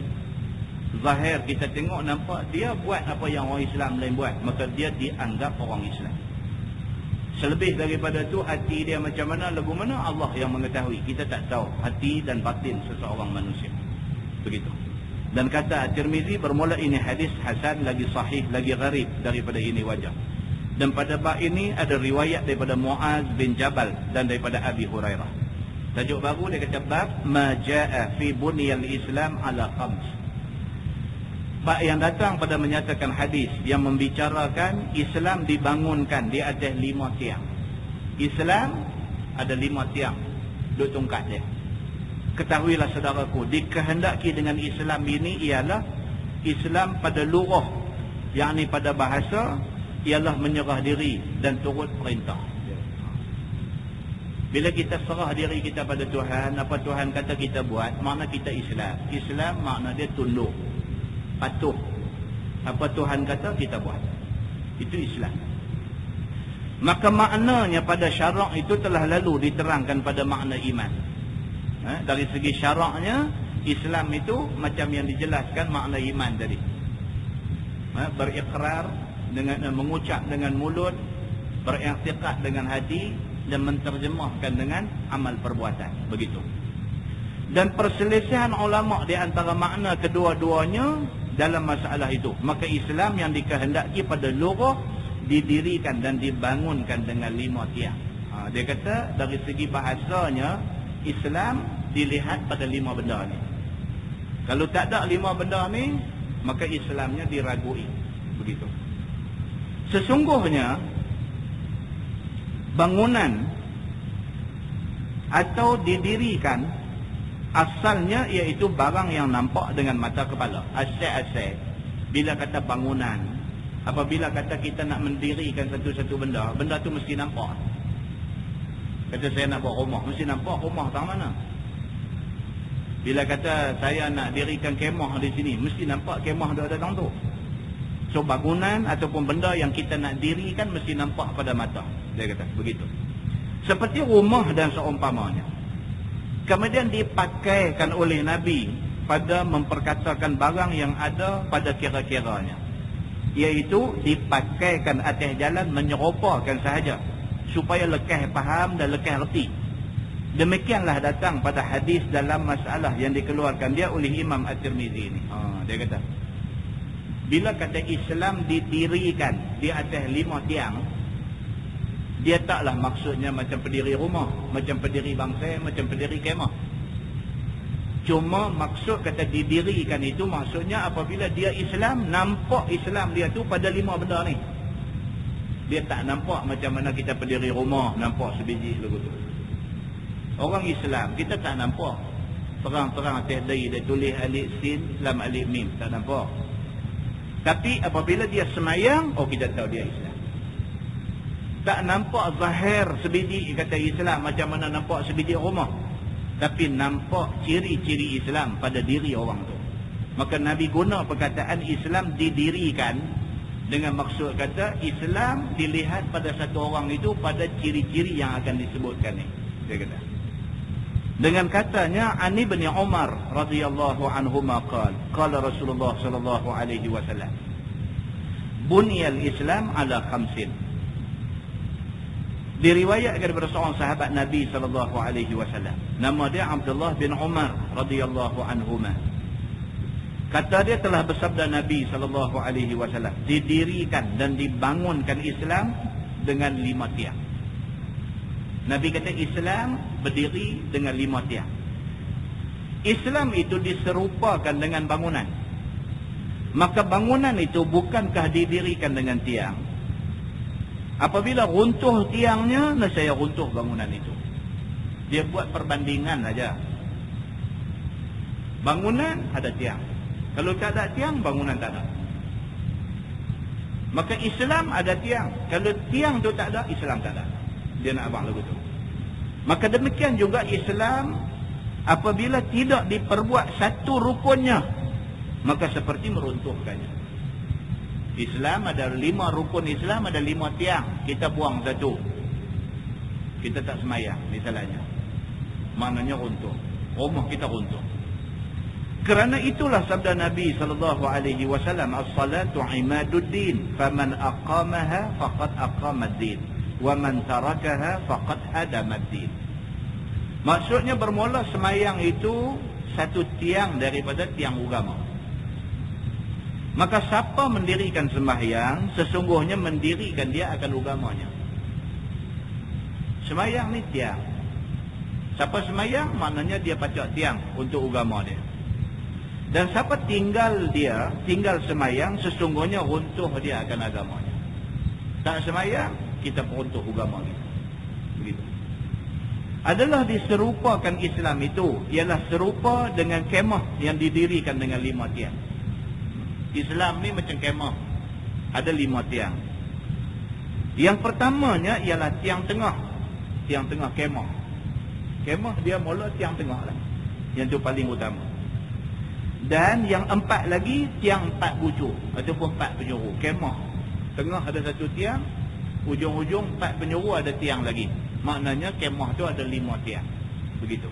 Zahir kita tengok nampak dia buat apa yang orang Islam lain buat, maka dia dianggap orang Islam. Selebih daripada tu, hati dia macam mana, lagu mana, Allah yang mengetahui. Kita tak tahu hati dan batin seseorang manusia. Begitu. Dan kata At-Tirmizi, bermula ini hadis hasan, lagi sahih, lagi gharib daripada ini wajah. Dan pada bab ini ada riwayat daripada Muaz bin Jabal dan daripada Abi Hurairah. Tajuk baru dia kata bab ma jaa fi bunyal Islam ala khams. Bab yang datang pada menyatakan hadis yang membicarakan Islam dibangunkan di atas 5 tiang. Islam ada 5 tiang, duk tungkat dia. Ketahuilah saudaraku, dikehendaki dengan Islam ini ialah Islam pada lughah, yakni pada bahasa, ialah menyerah diri dan turut perintah. Bila kita serah diri kita pada Tuhan, apa Tuhan kata kita buat, makna kita Islam. Islam makna dia tunduk, patuh. Apa Tuhan kata kita buat, itu Islam. Maka maknanya pada syarak itu telah lalu diterangkan pada makna iman. Dari segi syaraknya, Islam itu macam yang dijelaskan makna iman tadi. Berikrar dengan mengucap dengan mulut, beriktikad dengan hati dan menterjemahkan dengan amal perbuatan. Begitu. Dan perselisihan ulama di antara makna kedua-duanya dalam masalah itu. Maka Islam yang dikehendaki pada lughah didirikan dan dibangunkan dengan 5 tiang. Dia kata dari segi bahasanya Islam dilihat pada 5 benda ni. Kalau tak ada 5 benda ni, maka Islamnya diragui. Begitu. Sesungguhnya bangunan atau didirikan asalnya iaitu barang yang nampak dengan mata kepala. Aset-aset. Bila kata bangunan, apabila kata kita nak mendirikan satu-satu benda, benda tu mesti nampak. Kata saya nak buat rumah, mesti nampak rumah tang mana. Bila kata saya nak dirikan kemah di sini, mesti nampak kemah dia ada dalam tu. So bangunan ataupun benda yang kita nak dirikan mesti nampak pada mata. Dia kata begitu. Seperti rumah dan seumpamanya. Kemudian dipakaikan oleh Nabi pada memperkatakan barang yang ada pada kira-kiranya. Iaitu dipakaikan atas jalan menyerupakan sahaja. Supaya lekah faham dan lekah reti. Demikianlah datang pada hadis dalam masalah yang dikeluarkan dia oleh Imam At-Tirmizi ini. Dia kata, bila kata Islam didirikan di atas 5 tiang, dia taklah maksudnya macam pendiri rumah, macam pendiri bangsa, macam pendiri kemah. Cuma maksud kata didirikan itu maksudnya apabila dia Islam, nampak Islam dia tu pada 5 benda ni. Dia tak nampak macam mana kita pendiri rumah, nampak sebiji lagu tu. Orang Islam, kita tak nampak terang-terang atas dai dia tulis alif sin, lam alif mim, tak nampak. Tapi apabila dia semayang, kita tahu dia Islam. Tak nampak zahir sebiji kata Islam macam mana nampak sebiji rumah. Tapi nampak ciri-ciri Islam pada diri orang tu. Maka Nabi guna perkataan Islam didirikan dengan maksud kata Islam dilihat pada satu orang itu pada ciri-ciri yang akan disebutkan ni. Dia kata. Dengan katanya Ani bin Umar radhiyallahu anhuma qala Rasulullah sallallahu alaihi wasallam Bunyal Islam ala khamsin. Diriwayatkan daripada seorang sahabat Nabi sallallahu alaihi wasallam. Nama dia Abdullah bin Umar radhiyallahu anhuma. Kata dia telah bersabda Nabi sallallahu alaihi wasallam, didirikan dan dibangunkan Islam dengan 5 tiang. Nabi kata Islam berdiri dengan 5 tiang. Islam itu diserupakan dengan bangunan. Maka bangunan itu bukankah didirikan dengan tiang? Apabila runtuh tiangnya, nescaya runtuh bangunan itu. Dia buat perbandingan saja. Bangunan ada tiang. Kalau tak ada tiang, bangunan tak ada. Maka Islam ada tiang. Kalau tiang tu tak ada, Islam tak ada. Dia nak abang lagu tu. Maka demikian juga Islam apabila tidak diperbuat satu rukunnya, maka seperti meruntuhkannya. Islam ada 5 rukun Islam, ada 5 tiang. Kita buang satu, kita tak semayang misalnya, maknanya runtuh. Rumah kita runtuh. Kerana itulah sabda Nabi SAW, as-salatu imaduddin, faman aqamaha faqad aqamaddin, wa man tarakaha faqad hadamaddin. Maksudnya bermula semayang itu satu tiang daripada tiang agama. Maka siapa mendirikan sembahyang, sesungguhnya mendirikan dia akan agamanya. Sembahyang ni tiang. Siapa sembahyang, maknanya dia pacak tiang untuk agama dia. Dan siapa tinggal sembahyang, sesungguhnya runtuh dia akan agamanya. Tak sembahyang, kita peruntuh agama kita. Begitu. Adalah diserupakan Islam itu, ialah serupa dengan kemah yang didirikan dengan 5 tiang. Islam ni macam kemah, ada 5 tiang. Yang pertamanya ialah tiang tengah. Tiang tengah kemah. Kemah dia mula tiang tengah lah, yang tu paling utama. Dan yang 4 lagi tiang 4 bujur ataupun 4 penjuru. Kemah tengah ada satu tiang, ujung-ujung 4 penjuru ada tiang lagi. Maknanya kemah tu ada 5 tiang. Begitu.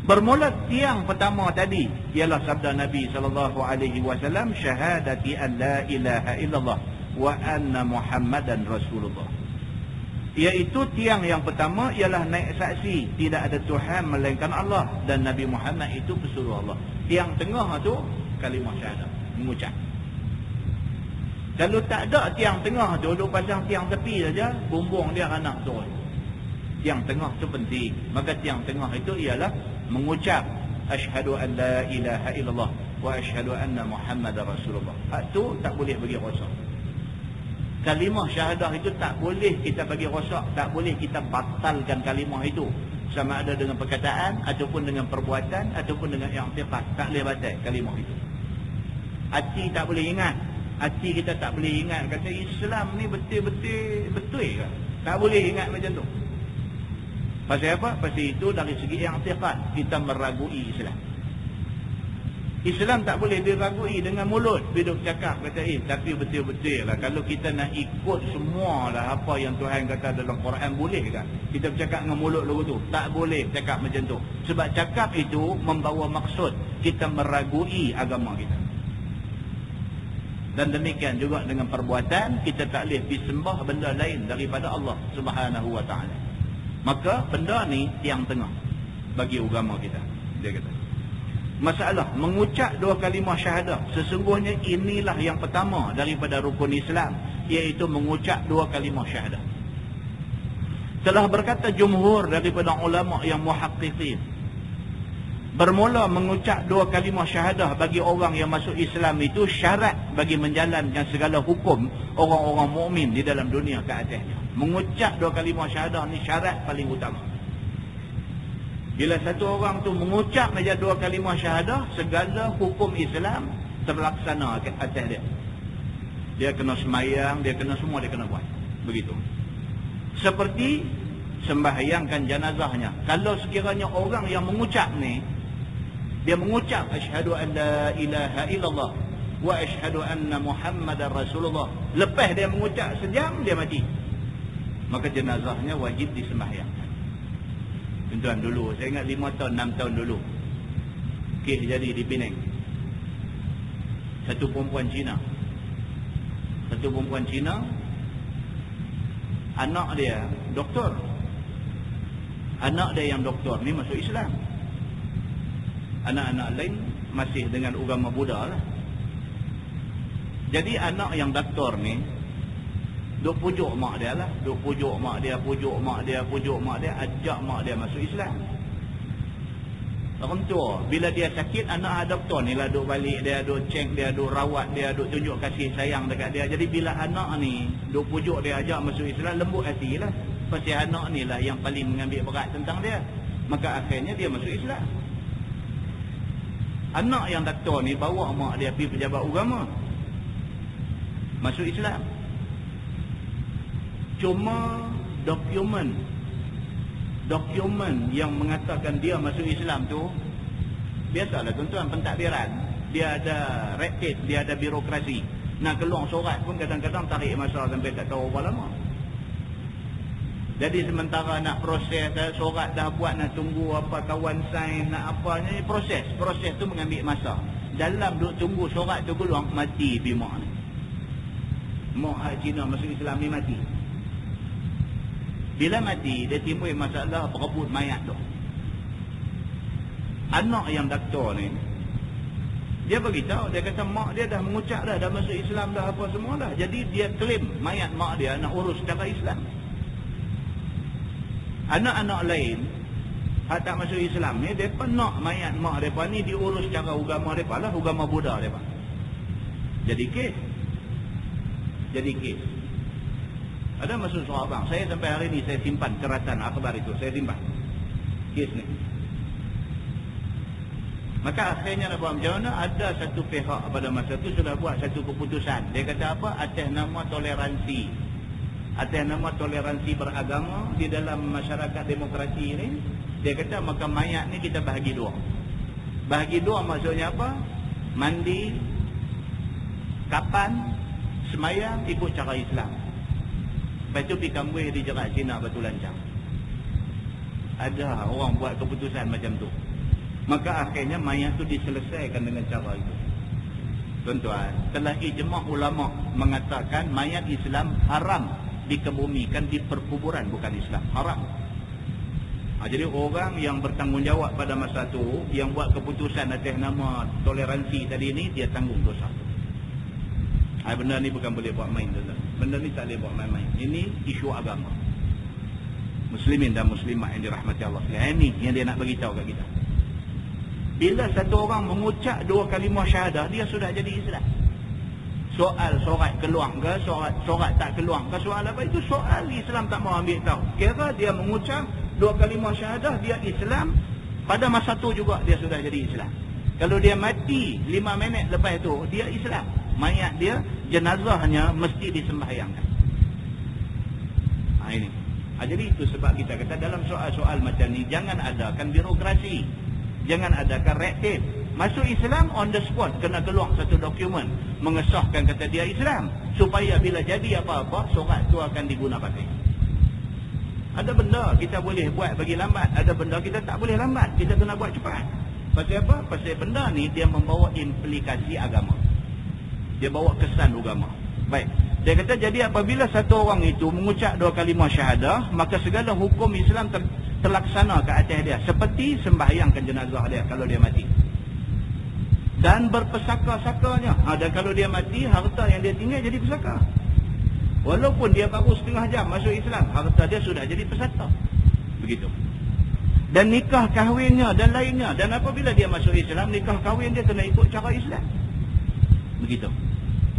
Bermula tiang pertama tadi ialah sabda Nabi SAW, syahadati an la ilaha illallah wa anna Muhammadan Rasulullah. Iaitu tiang yang pertama ialah naik saksi tidak ada Tuhan melainkan Allah dan Nabi Muhammad itu pesuruh Allah. Tiang tengah tu kalimah syahadah, mengucap. Kalau tak ada tiang tengah tu, duk pasang tiang tepi saja, bumbung dia anak turun. Tiang tengah tu penting. Maka tiang tengah itu ialah mengucap asyhadu an la ilaha illallah wa asyhadu anna Muhammadar Rasulullah. Hak tu tak boleh bagi rosak. Kalimah syahadah itu tak boleh kita bagi rosak, tak boleh kita batalkan kalimah itu. Sama ada dengan perkataan ataupun dengan perbuatan ataupun dengan i'tiqad, tak boleh batal kalimah itu. Hati tak boleh ingat. Hati kita tak boleh ingat kata Islam ni betul ke? Tak boleh ingat macam tu. Pasal apa? Pasal itu dari segi i'tiqad kita meragui Islam. Islam tak boleh diragui dengan mulut. Bila cakap kata tapi betul-betul lah. Kalau kita nak ikut semualah apa yang Tuhan kata dalam Quran, boleh tak? Kita bercakap dengan mulut lagu tu. Tak boleh cakap macam tu. Sebab cakap itu membawa maksud kita meragui agama kita. Dan demikian juga dengan perbuatan, kita tak boleh disembah benda lain daripada Allah Subhanahu wa ta'ala. Maka benda ni tiang tengah bagi agama kita. Dia kata masalah mengucap dua kalimah syahadah, sesungguhnya inilah yang pertama daripada rukun Islam, iaitu mengucap dua kalimah syahadah. Telah berkata jumhur daripada ulama yang muhaqqiqin, bermula mengucap dua kalimah syahadah bagi orang yang masuk Islam itu syarat bagi menjalankan segala hukum orang-orang mukmin di dalam dunia ke atasnya. Mengucap dua kalimah syahadah ni syarat paling utama. Bila satu orang tu mengucap saja dua kalimah syahadah, segala hukum Islam terlaksana ke atas dia. Dia kena semayang, dia kena semua, dia kena buat. Begitu. Seperti sembahyangkan jenazahnya. Kalau sekiranya orang yang mengucap ni, dia mengucap asyhadu an la ilaha illallah wa asyhadu anna Muhammadar Rasulullah, lepas dia mengucap sejam dia mati, maka jenazahnya wajib disembahyangkan. Tuan dulu, saya ingat 5 tahun 6 tahun dulu, kes jadi di Penang. Satu perempuan Cina, anak dia doktor. Anak dia yang doktor ni masuk Islam. Anak-anak lain masih dengan agama Buddha lah. Jadi anak yang doktor ni duk pujuk mak dia lah, duk pujuk mak dia, ajak mak dia masuk Islam. Orang tua, bila dia sakit, anak doktor ni lah duk balik dia, duk cek dia, duk rawat dia, duk tunjuk kasih sayang dekat dia. Jadi bila anak ni duk pujuk dia, ajak masuk Islam, lembut hati lah. Pasal anak ni lah yang paling mengambil berat tentang dia. Maka akhirnya dia masuk Islam. Anak yang doktor ni bawa mak dia pergi pejabat agama, masuk Islam. Cuma dokumen yang mengatakan dia masuk Islam tu, biasalah tuan-tuan, pentadbiran. Dia ada red tape, dia ada birokrasi. Nak keluar surat pun kadang-kadang tarik masa sampai tak tahu berapa lama. Jadi sementara nak proses surat dah buat, nak tunggu apa kawan sign, nak apa ni, proses tu mengambil masa. Dalam duk tunggu surat tu keluar, mati bimak ni. Mak Cina masuk Islam ni mati. Bila mati, dia timbul masalah berebut mayat tu. Anak yang doktor ni, dia beritahu, dia kata mak dia dah mengucap dah masuk Islam dah, apa semua dah. Jadi dia klaim mayat mak dia nak urus secara Islam. Anak-anak lain hak tak masuk Islam ni, mereka nak mayat mak mereka ni diurus secara agama mereka lah, agama Buddha mereka. Jadi kes. Ada masuk surah bang. Saya sampai hari ni saya simpan ceratan akhbar itu. Saya simpan kes ni. Maka akhirnya nak buat macam mana? Ada satu pihak pada masa tu sudah buat satu keputusan. Dia kata apa? Atas nama toleransi. Atas nama toleransi beragama di dalam masyarakat demokrasi ni, dia kata maka mayat ni kita bahagi dua. Bahagi dua maksudnya apa? Mandi, kapan, semayang ikut cara Islam. Lepas tu pergi kambuh di jerat Cina batu lancang. Ada orang buat keputusan macam tu. Maka akhirnya mayat itu diselesaikan dengan cara itu. Tuan-tuan, telah ijma' ulama mengatakan mayat Islam haram dikebumikan di perkuburan, bukan Islam, haram. Jadi orang yang bertanggungjawab pada masa itu, yang buat keputusan atas nama toleransi tadi ini, dia tanggung dosa. Benda ni bukan boleh buat main, tuan-tuan. Benda ni tak boleh buat main-main. Ini isu agama. Muslimin dan muslimah yang dirahmati Allah. Ini yang dia nak beritahu kat kita. Bila satu orang mengucap 2 kalimah syahadah, dia sudah jadi Islam. Soal sorat keluar ke, sorat tak keluar ke, soal apa itu soal Islam tak mau ambil tahu. Kira dia mengucap 2 kalimah syahadah, dia Islam. Pada masa tu juga dia sudah jadi Islam. Kalau dia mati 5 minit lepas itu, dia Islam. Mayat dia, jenazahnya mesti disembahyangkan. Ini. Jadi itu sebab kita kata dalam soal-soal macam ni, jangan adakan birokrasi. Jangan adakan reaktif. Masuk Islam on the spot, kena keluar satu dokumen mengesahkan kata dia Islam, supaya bila jadi apa-apa, sorat tu akan diguna pakai. Ada benda kita boleh buat bagi lambat, ada benda kita tak boleh lambat, kita kena buat cepat. Pasal apa? Pasal benda ni dia membawa implikasi agama, dia bawa kesan agama. Baik, dia kata jadi apabila satu orang itu mengucap 2 kalimah syahadah, maka segala hukum Islam terlaksana ke atas dia, seperti sembahyangkan jenazah dia kalau dia mati. Dan berpesaka-sakanya. Dan kalau dia mati, harta yang dia tinggal jadi pesaka. Walaupun dia baru setengah jam masuk Islam, harta dia sudah jadi pesaka. Begitu. Dan nikah kahwinnya dan lainnya. Dan apabila dia masuk Islam, nikah kahwin dia kena ikut cara Islam. Begitu.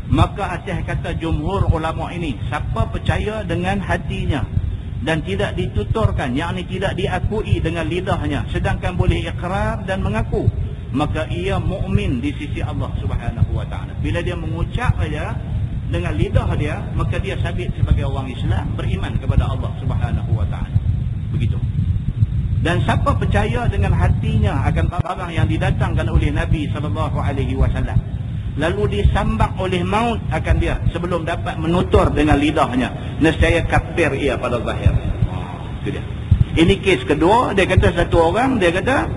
Maka atas kata jumhur ulama ini, siapa percaya dengan hatinya dan tidak dituturkan, yakni tidak diakui dengan lidahnya, sedangkan boleh ikrar dan mengaku, maka ia mukmin di sisi Allah Subhanahu wa taala. Bila dia mengucap saja dengan lidah dia, maka dia sabit sebagai orang Islam, beriman kepada Allah Subhanahu wa taala. Begitu. Dan siapa percaya dengan hatinya akan barang yang didatangkan oleh Nabi sallallahu alaihi wasallam, lalu disambak oleh maut akan dia sebelum dapat menutur dengan lidahnya, nescaya kafir ia pada zahir. Itu dia. Ini kes kedua. Dia kata satu orang, dia kata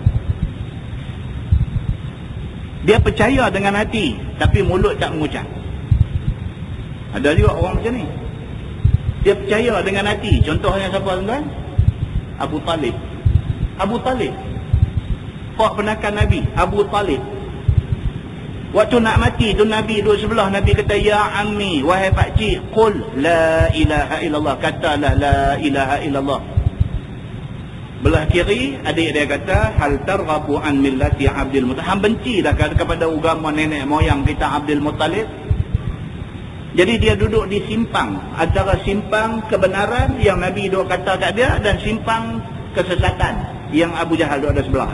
dia percaya dengan hati, tapi mulut tak mengucap. Ada juga orang macam ni. Dia percaya dengan hati. Contohnya siapa tuan-tuan? Abu Talib. Abu Talib, pak penakan Nabi, Abu Talib. Waktu nak mati tu Nabi duduk sebelah, Nabi kata, ya ammi, wahai pakcik, qul la ilaha illallah, katalah la ilaha illallah. Belah kiri adik dia kata, hal targhabu an millati Abdul Muttalib, hang benci dah kepada agama nenek moyang kita Abdul Muttalib. Jadi dia duduk di simpang, antara simpang kebenaran yang Nabi duk kata kat dia dan simpang kesesatan yang Abu Jahal duk ada sebelah.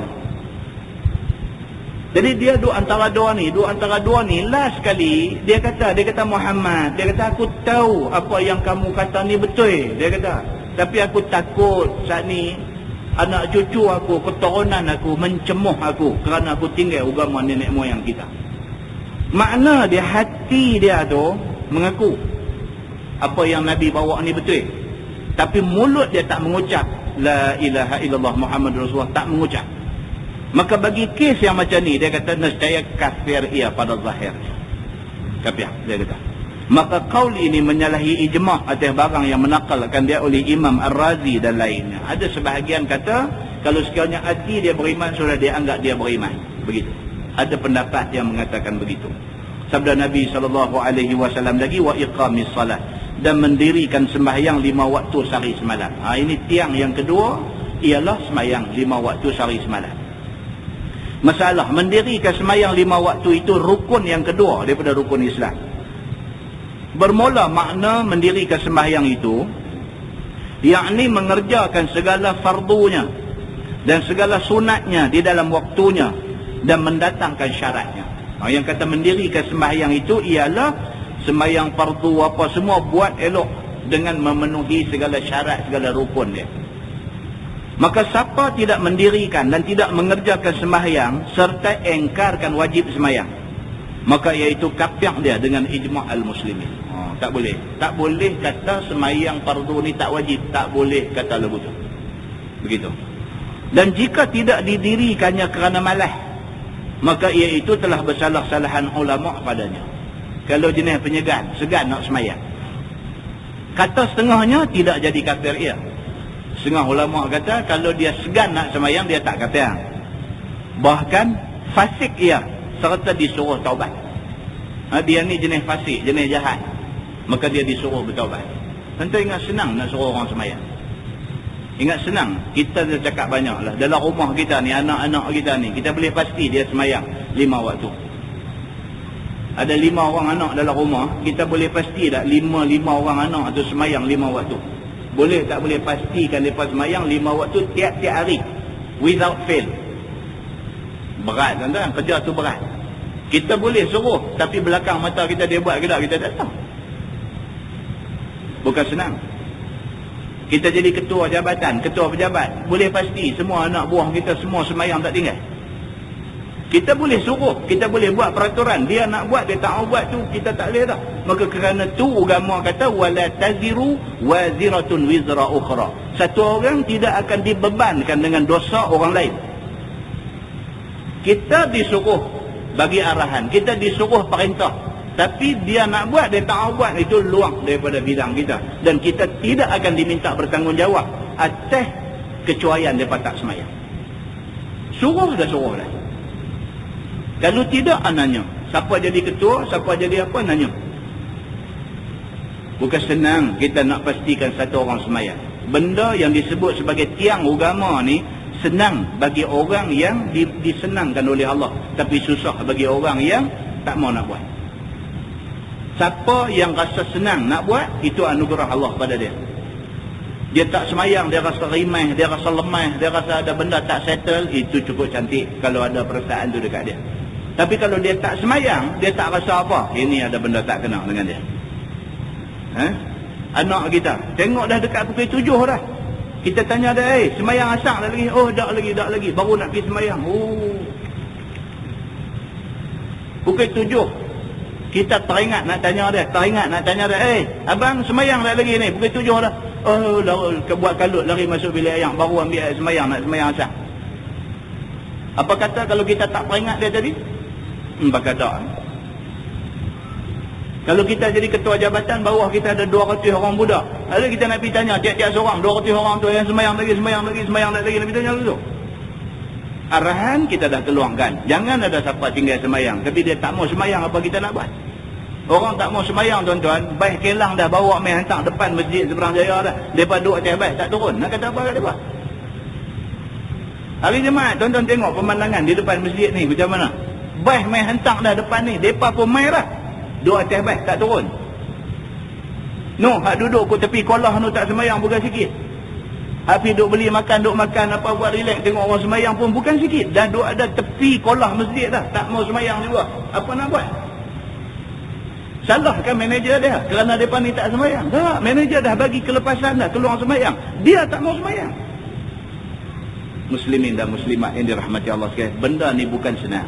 Jadi dia duduk antara dua ni, last sekali dia kata Muhammad, dia kata aku tahu apa yang kamu kata ni betul, dia kata, tapi aku takut saat ni anak cucu aku, keturunan aku mencemuh aku kerana aku tinggal agama nenek moyang kita. Makna dia, hati dia tu mengaku apa yang Nabi bawa ni betul, tapi mulut dia tak mengucap la ilaha illallah Muhammad Rasulullah, tak mengucap. Maka bagi kes yang macam ni, dia kata nescaya kafir ia pada zahir. Kafir, dia kata. Maka qaul ini menyalahi ijma' atas barang yang menakalkan dia oleh Imam Ar-Razi dan lainnya. Ada sebahagian kata kalau sekiranya hati dia beriman, sudah dia anggap dia beriman. Begitu. Ada pendapat yang mengatakan begitu. Sabda Nabi SAW lagi, wa iqamis salat, dan mendirikan sembahyang 5 waktu sehari semalam. Ini tiang yang kedua, ialah sembahyang 5 waktu sehari semalam. Masalah mendirikan sembahyang 5 waktu itu rukun yang kedua daripada rukun Islam. Bermula makna mendirikan sembahyang itu, yakni mengerjakan segala fardunya dan segala sunatnya di dalam waktunya dan mendatangkan syaratnya. Yang kata mendirikan sembahyang itu ialah sembahyang fardu apa semua buat elok dengan memenuhi segala syarat, segala rukun dia. Maka siapa tidak mendirikan dan tidak mengerjakan sembahyang serta engkarkan wajib sembahyang, maka iaitu kafir dia dengan ijma' al-muslimin. Tak boleh. Tak boleh kata sembahyang fardu ni tak wajib. Tak boleh kata begitu. Begitu. Dan jika tidak didirikannya kerana malas, maka ia itu telah bersalah-salahan ulama padanya. Kalau jenis penyegan, segan nak semayang, kata setengahnya tidak jadi kafir ia. Setengah ulama kata kalau dia segan nak semayang dia tak kafir, bahkan fasik ia serta disuruh taubat. Dia ni jenis fasik, jenis jahat, maka dia disuruh bertaubat. Tentu ingat senang nak suruh orang semayang. Ingat senang, kita dah cakap banyak lah. Dalam rumah kita ni, anak-anak kita ni, kita boleh pasti dia semayang 5 waktu. Ada 5 orang anak dalam rumah, kita boleh pasti tak 5 orang anak tu semayang 5 waktu. Boleh tak boleh pastikan mereka semayang 5 waktu tiap-tiap hari, without fail. Berat tuan-tuan, kerja tu berat. Kita boleh suruh, tapi belakang mata kita dia buat ke tak, kita tak tahu. Bukan senang. Kita jadi ketua jabatan, ketua pejabat, boleh pasti semua anak buah kita semua semayang tak tinggal. Kita boleh suruh, kita boleh buat peraturan, dia nak buat, dia tak mau buat tu, kita tak boleh dah. Maka kerana tu agama kata wala taziru waziratun wizra ukhra. Satu orang tidak akan dibebankan dengan dosa orang lain. Kita disuruh bagi arahan, kita disuruh perintah, tapi dia nak buat, dia tak mau buat, itu luar daripada bidang kita. Dan kita tidak akan diminta bertanggungjawab atas kecuaian mereka tak semayang. Suruh dah suruh dah. Kalau tidak, nanya. Siapa jadi ketua, siapa jadi apa, nanya. Bukan senang kita nak pastikan satu orang semayang. Benda yang disebut sebagai tiang agama ni, senang bagi orang yang disenangkan oleh Allah. Tapi susah bagi orang yang tak mau nak buat. Siapa yang rasa senang nak buat, itu anugerah Allah pada dia. Dia tak semayang, dia rasa rimah, dia rasa lemah, dia rasa ada benda tak settle, itu cukup cantik kalau ada perasaan tu dekat dia. Tapi kalau dia tak semayang, dia tak rasa apa, ini ada benda tak kena dengan dia. Anak kita, tengok dah dekat pukul 7 dah. Kita tanya dia, semayang asar dah lagi? Oh, tak lagi, baru nak pergi semayang. Pukul 7. Kita teringat nak tanya dia, abang semayang dah lagi ni, pukul 7 dah. Oh, buat kalut lari masuk bilik ayam, baru ambil air semayang, nak semayang asar. Apa kata kalau kita tak peringat dia tadi? Baka tak. Kalau kita jadi ketua jabatan, bawah kita ada 200 orang budak, lalu kita nak pergi tanya tiap-tiap seorang, 200 orang tu yang semayang lagi, nak tanya dulu. Arahan kita dah keluarkan, jangan ada siapa tinggal semayang, tapi dia tak mau semayang, apa kita nak buat? Orang tak mau semayang tuan-tuan, baik kelang dah bawa main hantar depan masjid Seberang Jaya dah, mereka duduk atas baik tak turun, nak kata apa kat mereka? Hari Jumaat tuan-tuan tengok pemandangan di depan masjid ni macam mana? Baik main hantar dah depan ni, mereka pun main dah, duduk atas baik tak turun. Hak duduk ke tepi kolah tu tak semayang bukan sikit. Habis duk beli makan, apa buat relax, tengok orang semayang pun bukan sikit. Dah duk ada tepi kolah masjid dah, tak mau semayang juga. Apa nak buat? Salahkan manager dia kerana mereka ni tak semayang? Tak, manager dah bagi kelepasan dah, keluar semayang, dia tak mau semayang. Muslimin dan muslimat yang dirahmati Allah sekalian, benda ni bukan senang.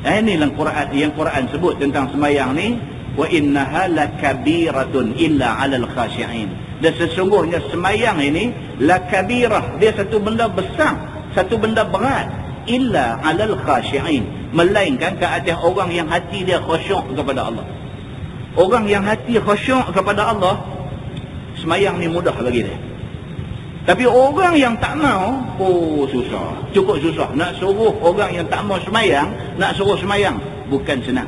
Inilah yang Quran sebut tentang semayang ni, wa innaha lakabiratun illa 'alal khashi'in. Dan sesungguhnya semayang ini lakabirah, dia satu benda besar, satu benda berat, illa 'alal khashi'in, melainkan ke atas orang yang hati dia khusyuk kepada Allah. Orang yang hati khusyuk kepada Allah, semayang ni mudah bagi dia. Tapi orang yang tak mau, susah, cukup susah. Nak suruh orang yang tak mau semayang, nak suruh semayang, bukan senang.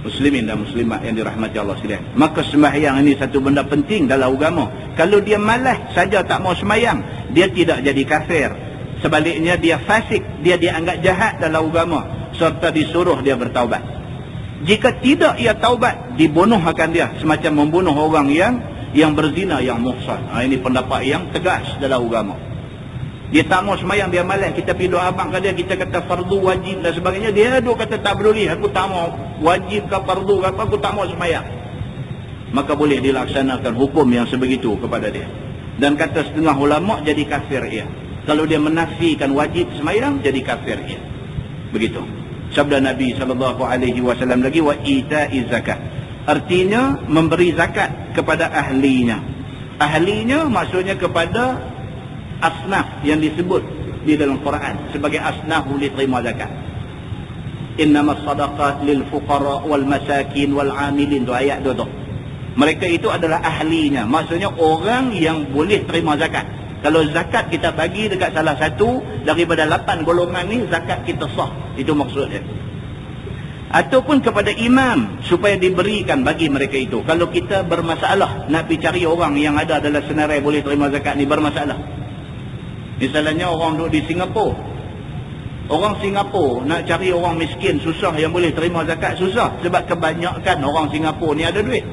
Muslimin dan muslimat yang dirahmati Allah sekalian, maka sembahyang ini satu benda penting dalam agama. Kalau dia malas saja tak mau sembahyang, dia tidak jadi kafir. Sebaliknya dia fasik, dia dianggap jahat dalam agama, serta disuruh dia bertaubat. Jika tidak ia taubat, dibunuh akan dia, semacam membunuh orang yang berzina, yang muhsan. Ini pendapat yang tegas dalam agama. Dia tak mau semayang, dia malas, kita pergi doa abang ke dia, kita kata fardu, wajib dan sebagainya, dia duk kata tak peduli, aku tak mau, wajib ke fardu ke apa, aku tak mau semayang. Maka boleh dilaksanakan hukum yang sebegitu kepada dia. Dan kata setengah ulama, jadi kafir ia. Kalau dia menafikan wajib semayang, jadi kafir ia. Begitu sabda Nabi SAW lagi, wa ita'i zakat, artinya memberi zakat kepada ahlinya. Ahlinya maksudnya kepada asnaf yang disebut di dalam Quran sebagai asnaf boleh terima zakat. Innamas sadaqat lil fuqara wal masakin wal amilin, tu ayat tu. Mereka itu adalah ahlinya, maksudnya orang yang boleh terima zakat. Kalau zakat kita bagi dekat salah satu daripada 8 golongan ni, zakat kita sah, itu maksudnya. Ataupun kepada imam supaya diberikan bagi mereka itu. Kalau kita bermasalah nak pergi cari orang yang ada dalam senarai boleh terima zakat ni, bermasalah. Misalnya orang duduk di Singapura, orang Singapura nak cari orang miskin susah yang boleh terima zakat, susah. Sebab kebanyakan orang Singapura ni ada duit,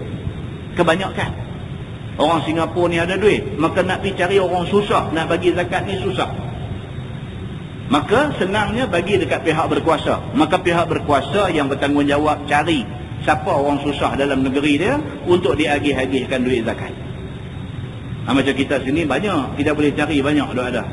kebanyakan orang Singapura ni ada duit, maka nak pergi cari orang susah nak bagi zakat ni susah. Maka senangnya bagi dekat pihak berkuasa. Maka pihak berkuasa yang bertanggungjawab cari siapa orang susah dalam negeri dia untuk diagih-agihkan duit zakat. Macam kita sini banyak, kita boleh cari banyak dah ada.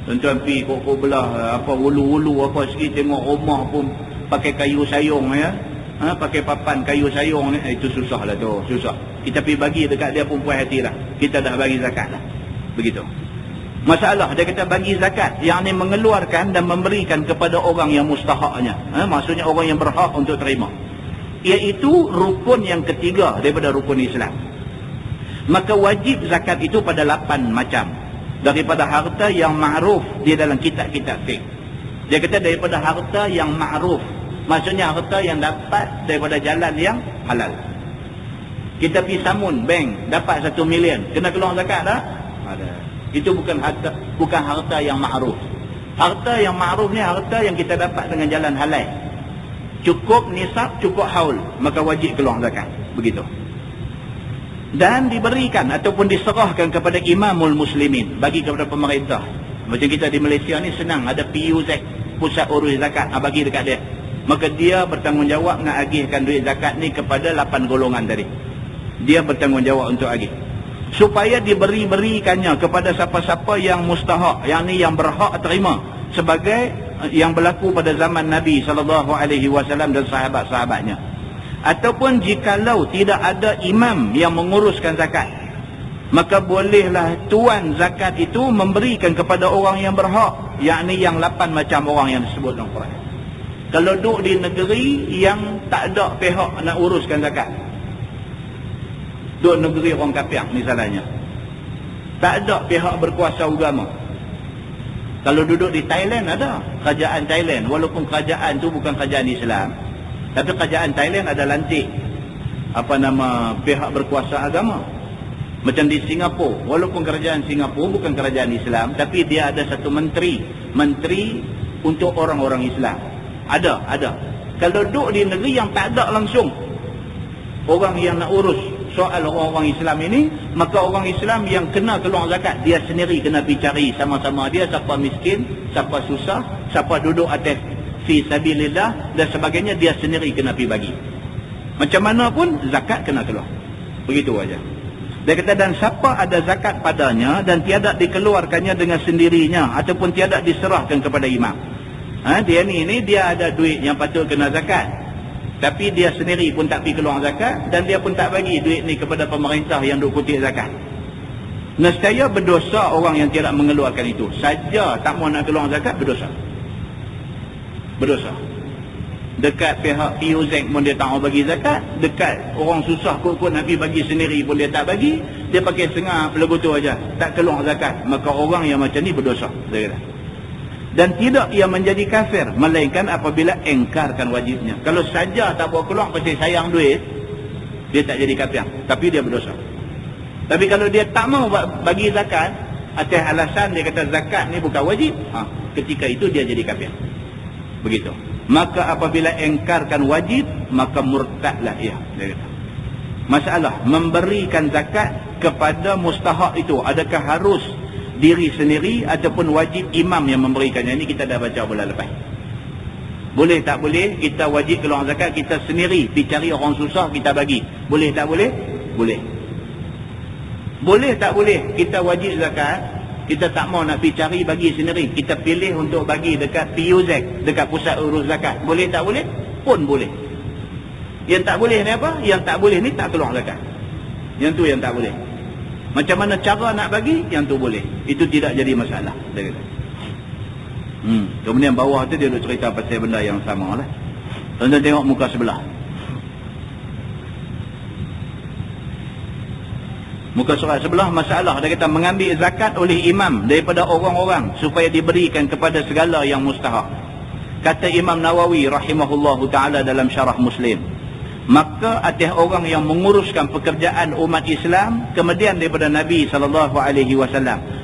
Tuan-tuan pergi kok belah apa ulu-ulu apa sikit, tengok rumah pun pakai kayu sayung ya. Pakai papan kayu sayung ni, itu susah lah tu, susah. Kita pergi bagi dekat dia pun puas hati dah. Kita dah bagi zakat dah. Begitu. Masalah dia kata bagi zakat, yang ni mengeluarkan dan memberikan kepada orang yang mustahaknya, maksudnya orang yang berhak untuk terima, iaitu rukun yang ketiga daripada rukun Islam. Maka wajib zakat itu pada 8 macam. Daripada harta yang ma'ruf di dalam kitab-kitab fiqh. Dia kata daripada harta yang ma'ruf, maksudnya harta yang dapat daripada jalan yang halal. Kita pergi samun bank dapat 1 million, kena keluar zakat dah? Ada. Itu bukan harta yang ma'ruf. Harta yang ma'ruf ni harta yang kita dapat dengan jalan halal. Cukup nisab, cukup haul, maka wajib keluar zakat. Begitu. Dan diberikan ataupun diserahkan kepada imamul muslimin, bagi kepada pemerintah. Macam kita di Malaysia ni senang, ada PUZ, pusat urus zakat, bagi dekat dia. Maka dia bertanggungjawab nak agihkan duit zakat ni kepada 8 golongan tadi. Dia bertanggungjawab untuk agih. Supaya diberi-berikannya kepada siapa-siapa yang mustahak, yang ni yang berhak terima, sebagai yang berlaku pada zaman Nabi SAW dan sahabat-sahabatnya. Ataupun jikalau tidak ada imam yang menguruskan zakat, maka bolehlah tuan zakat itu memberikan kepada orang yang berhak, yakni yang 8 macam orang yang disebut dalam Quran. Kalau duduk di negeri yang tak ada pihak nak uruskan zakat, duduk negeri orang kafir misalnya, tak ada pihak berkuasa agama. Kalau duduk di Thailand, ada kerajaan Thailand, walaupun kerajaan tu bukan kerajaan Islam, tapi kerajaan Thailand ada lantik pihak berkuasa agama. Macam di Singapura, walaupun kerajaan Singapura bukan kerajaan Islam, tapi dia ada satu menteri untuk orang-orang Islam. Ada. Kalau duduk di negeri yang tak ada langsung orang yang nak urus soal orang-orang Islam ini, maka orang Islam yang kena keluar zakat, dia sendiri kena pergi cari sama-sama dia, siapa miskin, siapa susah, siapa duduk atas fi sabilillah dan sebagainya, dia sendiri kena pergi bagi. Macam mana pun zakat kena keluar. Begitu aja. Dia kata, dan siapa ada zakat padanya dan tiada dikeluarkannya dengan sendirinya ataupun tiada diserahkan kepada imam. Dia ni dia ada duit yang patut kena zakat, tapi dia sendiri pun tak pergi keluar zakat, dan dia pun tak bagi duit ni kepada pemerintah yang duk kutip zakat. Nescaya berdosa orang yang tidak mengeluarkan itu. Saja tak mau nak keluar zakat, berdosa. Dekat pihak PUZ pun dia tak mau bagi zakat, dekat orang susah kot nak pergi bagi sendiri pun dia tak bagi, dia pakai sengah pelegutu aja, tak keluar zakat. Maka orang yang macam ni berdosa, dia kata. Dan tidak ia menjadi kafir, melainkan apabila engkarkan wajibnya. Kalau saja tak buat keluar pasal sayang duit, dia tak jadi kafir, tapi dia berdosa. Tapi kalau dia tak mau bagi zakat atas alasan dia kata zakat ni bukan wajib, ketika itu dia jadi kafir. Begitu. Maka apabila engkarkan wajib, maka murtadlah ia, dia kata. Masalah memberikan zakat kepada mustahak itu, adakah harus diri sendiri ataupun wajib imam yang memberikannya? Ini kita dah baca bulan lepas. Boleh tak boleh kita wajib keluar zakat kita sendiri, dicari orang susah kita bagi? Boleh tak boleh? Boleh. Boleh tak boleh kita wajib zakat, kita tak mau nak pergi cari bagi sendiri, kita pilih untuk bagi dekat PUZ, dekat pusat urus zakat? Boleh tak boleh? Pun boleh. Yang tak boleh ni apa? Yang tak boleh ni tak keluar zakat. Yang tu yang tak boleh. Macam mana cara nak bagi, yang tu boleh. Itu tidak jadi masalah, dia kata. Kemudian bawah tu dia duk cerita pasal benda yang sama lah. Tuan-tuan tengok muka sebelah. Muka surat sebelah, masalah dia kata mengambil zakat oleh imam daripada orang-orang supaya diberikan kepada segala yang mustahak. Kata Imam Nawawi rahimahullahu ta'ala dalam syarah Muslim, maka atas orang yang menguruskan pekerjaan umat Islam kemudian daripada Nabi SAW,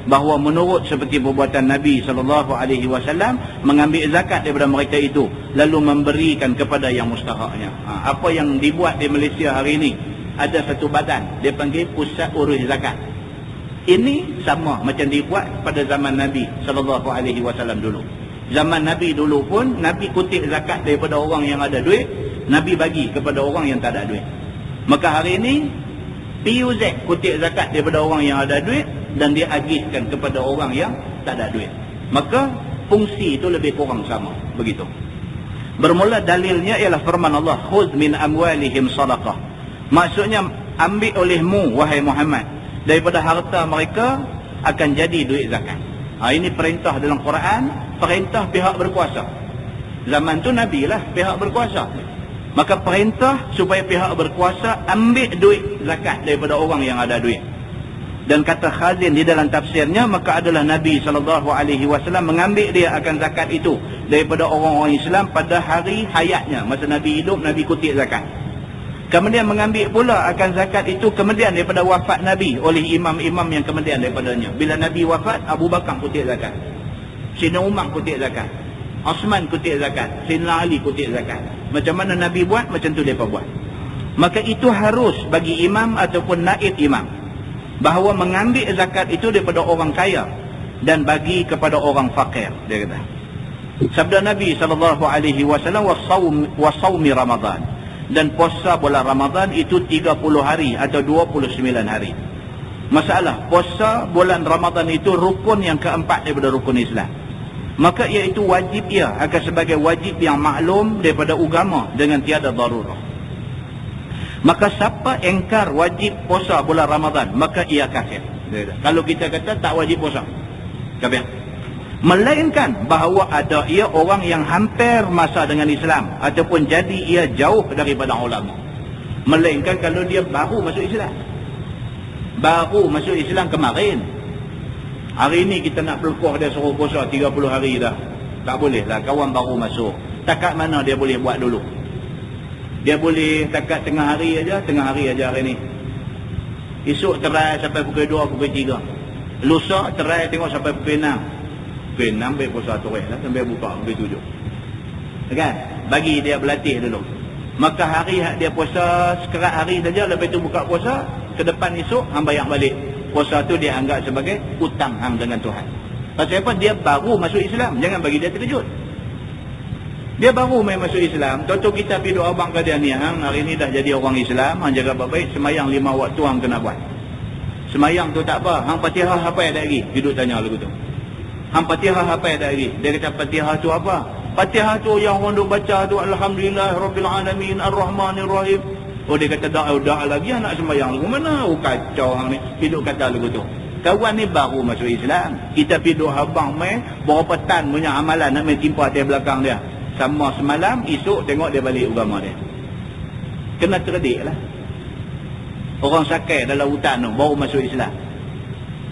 bahawa menurut seperti perbuatan Nabi SAW, mengambil zakat daripada mereka itu lalu memberikan kepada yang mustahaknya. Apa yang dibuat di Malaysia hari ini, ada satu badan dia panggil Pusat Urus Zakat. Ini sama macam dibuat pada zaman Nabi SAW dulu. Zaman Nabi dulu pun Nabi kutip zakat daripada orang yang ada duit, Nabi bagi kepada orang yang tak ada duit. Maka hari ini PUZ kutip zakat daripada orang yang ada duit dan dia agihkan kepada orang yang tak ada duit. Maka fungsi itu lebih kurang sama, begitu. Bermula dalilnya ialah firman Allah, khudh min amwalihim sadaqah. Maksudnya ambil olehmu wahai Muhammad daripada harta mereka akan jadi duit zakat. Ini perintah dalam Quran, perintah pihak berkuasa. Zaman tu Nabi lah pihak berkuasa. Maka perintah supaya pihak berkuasa ambil duit zakat daripada orang yang ada duit. Dan kata Khazin di dalam tafsirnya, maka adalah Nabi SAW mengambil dia akan zakat itu daripada orang-orang Islam pada hari hayatnya. Masa Nabi hidup, Nabi kutip zakat. Kemudian mengambil pula akan zakat itu kemudian daripada wafat Nabi oleh imam-imam yang kemudian daripadanya. Bila Nabi wafat, Abu Bakar kutip zakat, Sayyidina Umar kutip zakat, Osman kutip zakat, Sayyidina Ali kutip zakat. Macam mana Nabi buat, macam tu mereka buat. Maka itu harus bagi imam ataupun naib imam, bahawa mengambil zakat itu daripada orang kaya dan bagi kepada orang fakir, dia kata. Sabda Nabi SAW, wasawmi Ramadan, dan puasa bulan Ramadan itu 30 hari atau 29 hari. Masalah, puasa bulan Ramadan itu rukun yang keempat daripada rukun Islam. Maka iaitu wajib ia akan sebagai wajib yang maklum daripada agama dengan tiada darurah. Maka siapa engkar wajib puasa bulan Ramadan, maka ia kafir. Kalau kita kata tak wajib puasa, kafir. Melainkan bahawa ada ia orang yang hampir masa dengan Islam ataupun jadi ia jauh daripada ulama. Melainkan kalau dia baru masuk Islam, baru masuk Islam kemarin. Hari ini kita nak pelkuh dia suruh puasa 30 hari dah, tak boleh lah, kawan baru masuk. Takat mana dia boleh buat dulu? Dia boleh takat tengah hari aja hari ni. Esok terai sampai pukul 2, pukul 3. Lusa terai tengok sampai pukul 6. Pukul 6 baik puasa terus lah, sampai buka pukul 7. Kan? Bagi dia berlatih dulu. Maka hari dia puasa sekerat hari saja, lepas tu buka puasa, ke depan esok hang bayar balik. Puasa tu dia anggap sebagai hutang hang dengan Tuhan. Pasal apa? Dia baru masuk Islam, jangan bagi dia terkejut. Dia baru main masuk Islam. Contoh kita pergi doa abang ke dia ni, hang hari ni dah jadi orang Islam, hang jaga baik-baik, semayang 5 waktu hang kena buat. Semayang tu tak apa, hang Fatihah apa yang ada lagi? Duduk tanya lagu tu. Hang Fatihah apa yang ada lagi? Dia kata Fatihah tu apa? Fatihah tu yang orang duk baca tu Alhamdulillah Rabbil Alamin Ar-Rahmanir Rahim. Oh, dia kata doa lagi nak sembahyang lagu mana? Oh, kacau orang ni. Hidup kata lagu tu. Kawan ni baru masuk Islam. Kita pergi doa abang main, berapa tan punya amalan nak main timpa atas belakang dia. Sama semalam, esok tengok dia balik agama dia. Kena terdik lah. Orang sakai dalam hutan tu, baru masuk Islam.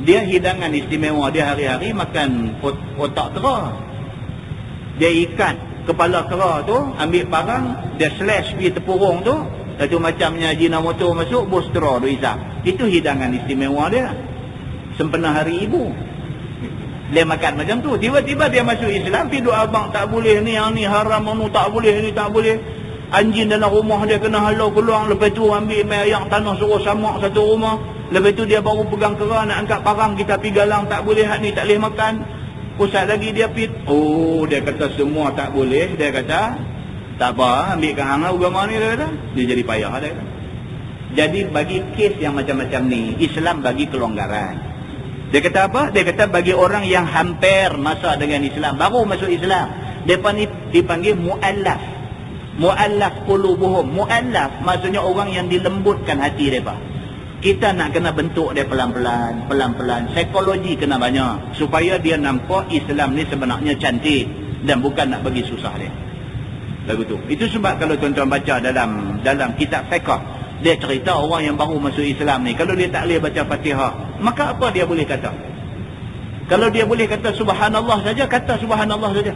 Dia hidangan istimewa dia hari-hari makan otak kera. Dia ikat kepala kera tu, ambil parang, dia slash pergi tepurung tu, itu macamnya Ajinomoto masuk, bos kera tu isap. Itu hidangan istimewa dia. Sempena hari ibu. Dia makan macam tu. Tiba-tiba dia masuk Islam, pergi doa abang tak boleh ni, yang ni haram, ni tak boleh, ni tak boleh. Anjing dalam rumah dia kena halau keluar. Lepas tu ambil main ayam tanah suruh samak satu rumah. Lepas tu dia baru pegang kera nak angkat parang, kita pergi galang tak boleh, hak ni tak boleh makan. Pusat lagi dia pit. Oh, dia kata semua tak boleh. Dia kata tak apa, ambilkan hang agama ni, dia kata. Dia jadi payah dia kata. Jadi bagi kes yang macam-macam ni, Islam bagi kelonggaran. Dia kata apa? Dia kata bagi orang yang hampir masa dengan Islam, baru masuk Islam, mereka ni dipanggil mu'allaf. Mu'allaf qulubuhum. Mu'allaf maksudnya orang yang dilembutkan hati mereka. Kita nak kena bentuk dia pelan-pelan, pelan-pelan. Psikologi kena banyak supaya dia nampak Islam ni sebenarnya cantik dan bukan nak bagi susah dia. Lagu tu. Itu sebab kalau tuan-tuan baca dalam kitab fiqh, dia cerita orang yang baru masuk Islam ni, kalau dia tak boleh baca Fatihah, maka apa dia boleh kata? Kalau dia boleh kata subhanallah saja, kata subhanallah saja.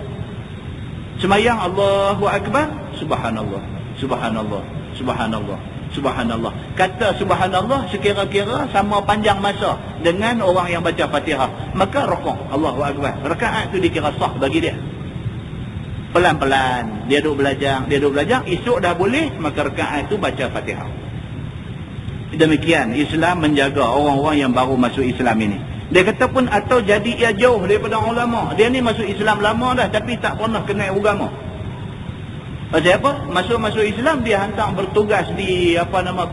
Semayang Allahu Akbar, subhanallah, subhanallah, subhanallah, subhanallah. Kata subhanallah sekira-kira sama panjang masa dengan orang yang baca Fatihah. Maka rukuk Allahu Akbar, rakaat tu dikira sah bagi dia. Pelan-pelan dia duk belajar, esok dah boleh, maka rakaat tu baca Fatihah. Demikian Islam menjaga orang-orang yang baru masuk Islam ini. Dia kata pun atau jadi ia jauh daripada ulama. Dia ni masuk Islam lama dah tapi tak pernah kenal agama. Pasal apa? Masuk Islam dia hantar bertugas di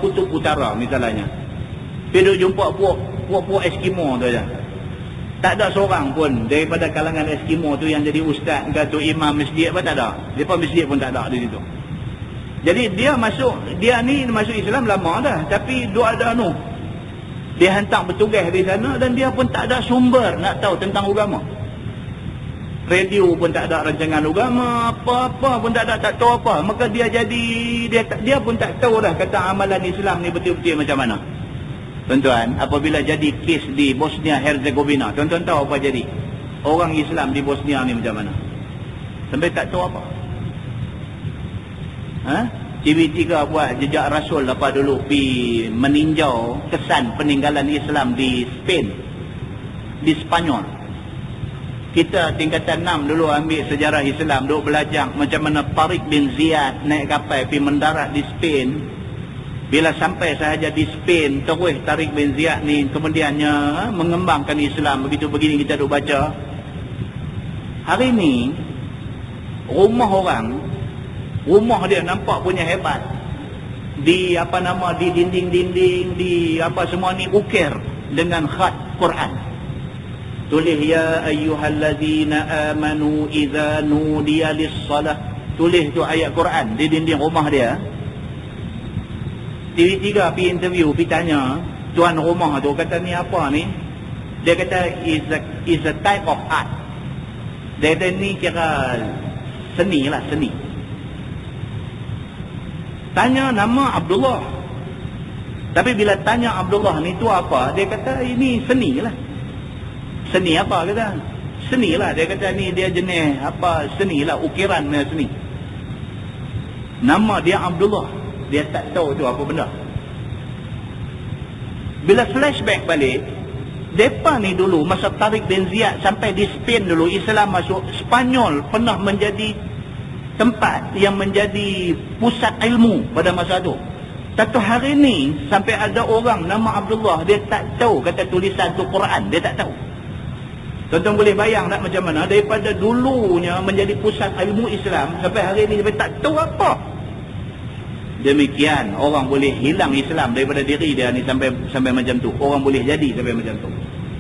Kutub Utara misalnya. Pergi jumpa puak Eskimo tu aja. Tak ada seorang pun daripada kalangan Eskimo tu yang jadi ustaz ke tu imam masjid apa tak ada. Depa masjid pun tak ada di situ. Jadi dia ni masuk Islam lama dah tapi dia ada dia hantar bertugas di sana dan dia pun tak ada sumber nak tahu tentang agama. Radio pun tak ada rancangan agama, apa-apa pun tak ada, tak tahu apa. Maka dia pun tak tahu dah kata amalan Islam ni betul-betul macam mana. Tuan-tuan, apabila jadi kes di Bosnia Herzegovina, tuan-tuan tahu apa jadi? Orang Islam di Bosnia ni macam mana? Sampai tak tahu apa. TV3 buat jejak Rasul apa dulu pergi meninjau kesan peninggalan Islam di Spain, di Spanyol. Kita tingkatan 6 dulu ambil sejarah Islam, duk belajar macam mana Tariq bin Ziyad naik kapal pergi mendarat di Spain. Bila sampai sahaja di Spain, terus Tariq bin Ziyad ni kemudiannya mengembangkan Islam. Begitu begini kita duk baca. Hari ni rumah dia nampak punya hebat. Di di dinding-dinding, di semua ni ukir dengan khat Quran. Tulis ya ayyuhallazina amanu idza nudiya lis-salah. Tulis tu ayat Quran di dinding rumah dia. TV3 pergi interview, pergi tanya tuan rumah tu, kata ni apa ni? Dia kata is a type of art. Dia kata ni kira seni lah, seni. Tanya nama Abdullah. Tapi bila tanya Abdullah ni tu apa, dia kata ini seni lah. Seni apa kata? Seni lah. Dia kata ni dia jenis seni lah, ukiran seni. Nama dia Abdullah. Dia tak tahu tu apa benda. Bila flashback balik, depa ni dulu masa Tariq bin Ziyad sampai di Spain dulu, Islam masuk, Spanyol pernah menjadi tempat yang menjadi pusat ilmu pada masa tu. Satu hari ni sampai ada orang nama Abdullah, dia tak tahu kata tulisan tu Quran, dia tak tahu. Tuan-tuan boleh bayang tak macam mana daripada dulunya menjadi pusat ilmu Islam sampai hari ni sampai tak tahu apa. Demikian orang boleh hilang Islam daripada diri dia ni sampai macam tu. Orang boleh jadi sampai macam tu.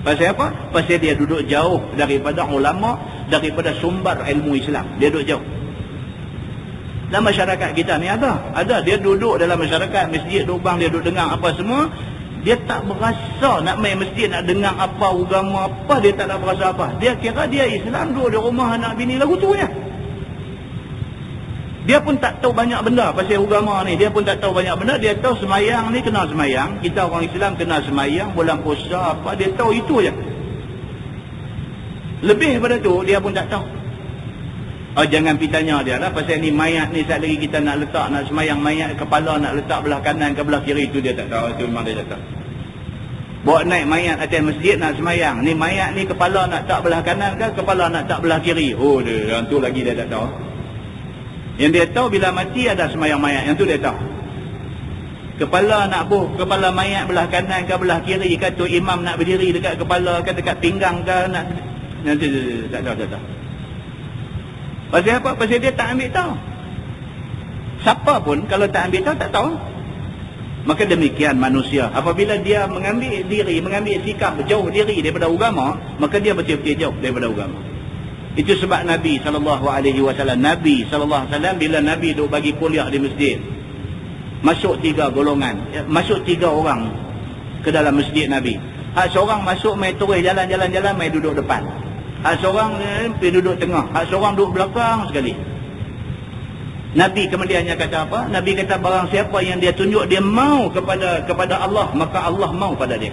Pasal apa? Pasal dia duduk jauh daripada ulama, daripada sumber ilmu Islam. Dia duduk jauh. Dalam masyarakat kita ni ada dia duduk dalam masyarakat masjid, lubang dia duduk dengar apa semua, dia tak berasa nak main masjid, nak dengar apa agama apa, dia tak nak berasa apa. Dia kira dia Islam, duduk di rumah anak bini lagu tu je. Dia pun tak tahu banyak benda pasal agama ni. Dia pun tak tahu banyak benda. Dia tahu semayang ni kena semayang. Kita orang Islam kena semayang, bulan puasa apa, dia tahu itu je. Lebih daripada tu dia pun tak tahu. Jangan pergi tanya dia lah pasal ni mayat ni saat lagi kita nak letak, nak semayang mayat, kepala nak letak belah kanan ke belah kiri, tu dia tak tahu. Itu memang dia tak tahu. Bawa naik mayat atas masjid nak semayang. Ni mayat ni kepala nak tak belah kanan ke, kepala nak tak belah kiri. Yang tu lagi dia tak tahu. Yang dia tahu bila mati ada semayang mayat, yang tu dia tahu. Kepala mayat belah kanan ke belah kiri ke, tu imam nak berdiri dekat kepala ke dekat pinggang ke, nak nanti tak tahu. Pasal apa? Pasal dia tak ambil tahu. Siapa pun kalau tak ambil tahu tak tahu. Maka demikian manusia, apabila dia mengambil sikap jauh diri daripada agama, maka dia betul-betul jauh daripada agama. Itu sebab Nabi SAW, bila Nabi duk bagi kuliah di masjid, masuk 3 golongan, masuk 3 orang ke dalam masjid Nabi. Hak seorang masuk mai terus jalan-jalan mai duduk depan. Hak seorang pergi duduk tengah, hak seorang duduk belakang sekali. Nabi kemudiannya kata apa? Nabi kata barang siapa yang dia tunjuk dia mau kepada Allah, maka Allah mau pada dia.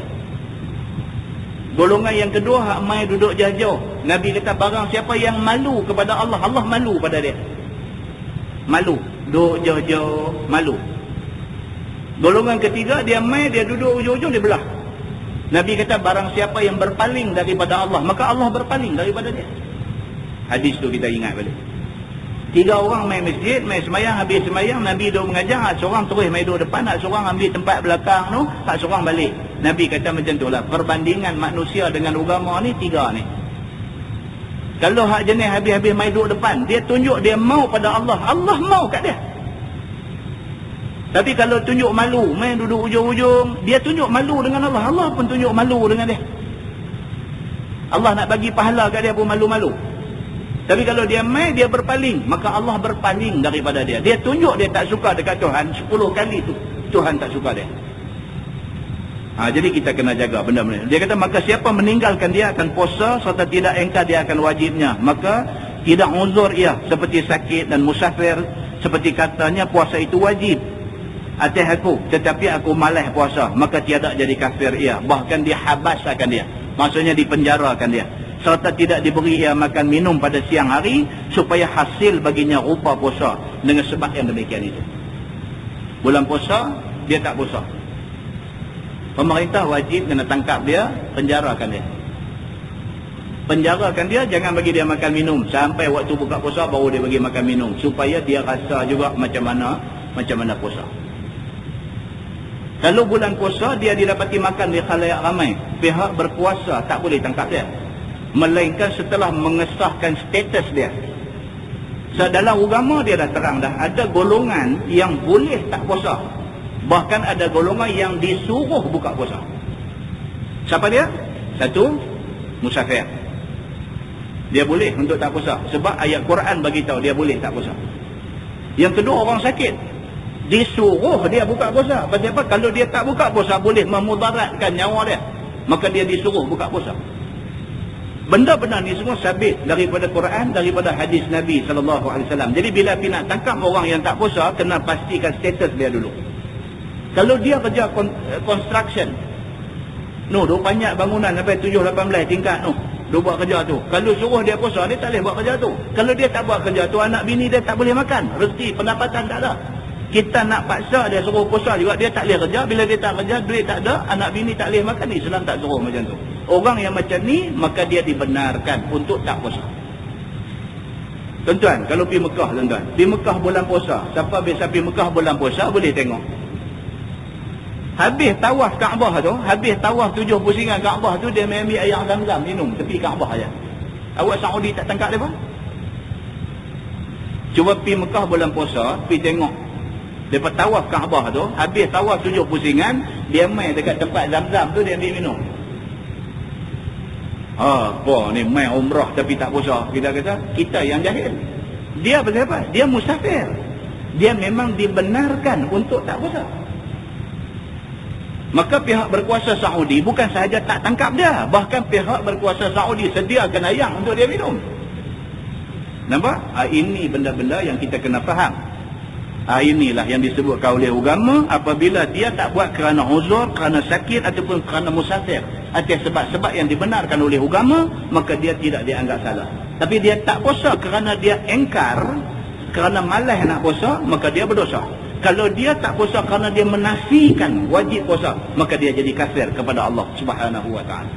Golongan yang kedua hak mai duduk jauh-jauh. Nabi kata barang siapa yang malu kepada Allah, Allah malu pada dia. Malu, duduk jauh-jauh, malu. Golongan ketiga dia mai dia duduk ujung-ujung dia belah. Nabi kata barang siapa yang berpaling daripada Allah, maka Allah berpaling daripada dia. Hadis tu kita ingat balik. 3 orang main masjid, main semayang, habis semayang Nabi duduk mengajar, hak seorang terus main duduk depan, hak seorang ambil tempat belakang tu, hak seorang balik. Nabi kata macam tu lah, perbandingan manusia dengan agama ni 3 ni. Kalau hak jenis habis-habis main duduk depan, dia tunjuk dia mau pada Allah, Allah mau kat dia. Tapi kalau tunjuk malu, main duduk ujung-ujung, dia tunjuk malu dengan Allah, Allah pun tunjuk malu dengan dia. Allah nak bagi pahala kat dia pun malu-malu. Tapi kalau dia main, dia berpaling, maka Allah berpaling daripada dia. Dia tunjuk dia tak suka dekat Tuhan, 10 kali tu Tuhan tak suka dia. Jadi kita kena jaga benda-benda. Dia kata maka siapa meninggalkan dia akan puasa serta tidak engkar dia akan wajibnya. Maka tidak uzur ia seperti sakit dan musafir, seperti katanya puasa itu wajib atas aku, tetapi aku malas puasa, maka tiada jadi kafir ia. Bahkan dihabaskan dia, maksudnya dipenjarakan dia, serta tidak diberi ia makan minum pada siang hari supaya hasil baginya rupa puasa dengan sebab yang demikian itu. Bulan puasa dia tak puasa, pemerintah wajib kena tangkap dia, penjarakan dia. Penjarakan dia, jangan bagi dia makan minum sampai waktu buka puasa baru dia bagi makan minum, supaya dia rasa juga macam mana puasa. Kalau bulan puasa dia didapati makan di khalayak ramai, pihak berkuasa tak boleh tangkap dia, melainkan setelah mengesahkan status dia. Dalam agama dia dah terang dah, ada golongan yang boleh tak puasa, bahkan ada golongan yang disuruh buka puasa. Siapa dia? Satu, musafir. Dia boleh untuk tak puasa sebab ayat Quran bagi tahu dia boleh tak puasa. Yang kedua, orang sakit, disuruh dia buka puasa. Pasal apa? Kalau dia tak buka puasa boleh memudaratkan nyawa dia, maka dia disuruh buka puasa. Benda-benda ni semua sabit daripada Quran, daripada hadis Nabi SAW. Jadi bila nak tangkap orang yang tak puasa, kena pastikan status dia dulu. Kalau dia kerja construction, dia banyak bangunan sampai 7-18 tingkat dia buat kerja tu. Kalau suruh dia puasa, dia tak boleh buat kerja tu. Kalau dia tak buat kerja tu, anak bini dia tak boleh makan, rezeki, pendapatan tak ada. Kita nak paksa dia suruh puasa juga, dia tak boleh kerja. Bila dia tak kerja, duit tak ada, anak bini tak boleh makan. Islam tak suruh macam tu. Orang yang macam ni, maka dia dibenarkan untuk tak puasa. Tuan-tuan, kalau pergi Mekah, tuan-tuan, pergi Mekah bulan puasa, siapa biasa pergi Mekah bulan puasa boleh tengok. Habis tawaf Kaabah tu, habis tawaf 7 pusingan Kaabah tu, dia ambil air Zam-Zam minum tepi Kaabah aja. Awak Saudi tak tangkap dia pun? Cuba pergi Mekah bulan puasa, pergi tengok. Lepas tawaf Kaabah tu, habis tawaf 7 pusingan, dia main dekat tempat Zam-Zam tu, dia ambil minum. Apa ni main umrah tapi tak puasa? Kita kata, kita yang jahil. Dia pasal apa? Dia musafir. Dia memang dibenarkan untuk tak puasa. Maka pihak berkuasa Saudi bukan sahaja tak tangkap dia, bahkan pihak berkuasa Saudi sediakan ayam untuk dia minum. Nampak? Ini benda-benda yang kita kena faham. Inilah yang disebutkan oleh agama, apabila dia tak buat kerana uzur, kerana sakit ataupun kerana musafir, atas sebab-sebab yang dibenarkan oleh agama, maka dia tidak dianggap salah. Tapi dia tak puasa kerana dia engkar, kerana malas nak puasa, maka dia berdosa. Kalau dia tak puasa kerana dia menafikan wajib puasa, maka dia jadi kafir kepada Allah Subhanahu wa taala.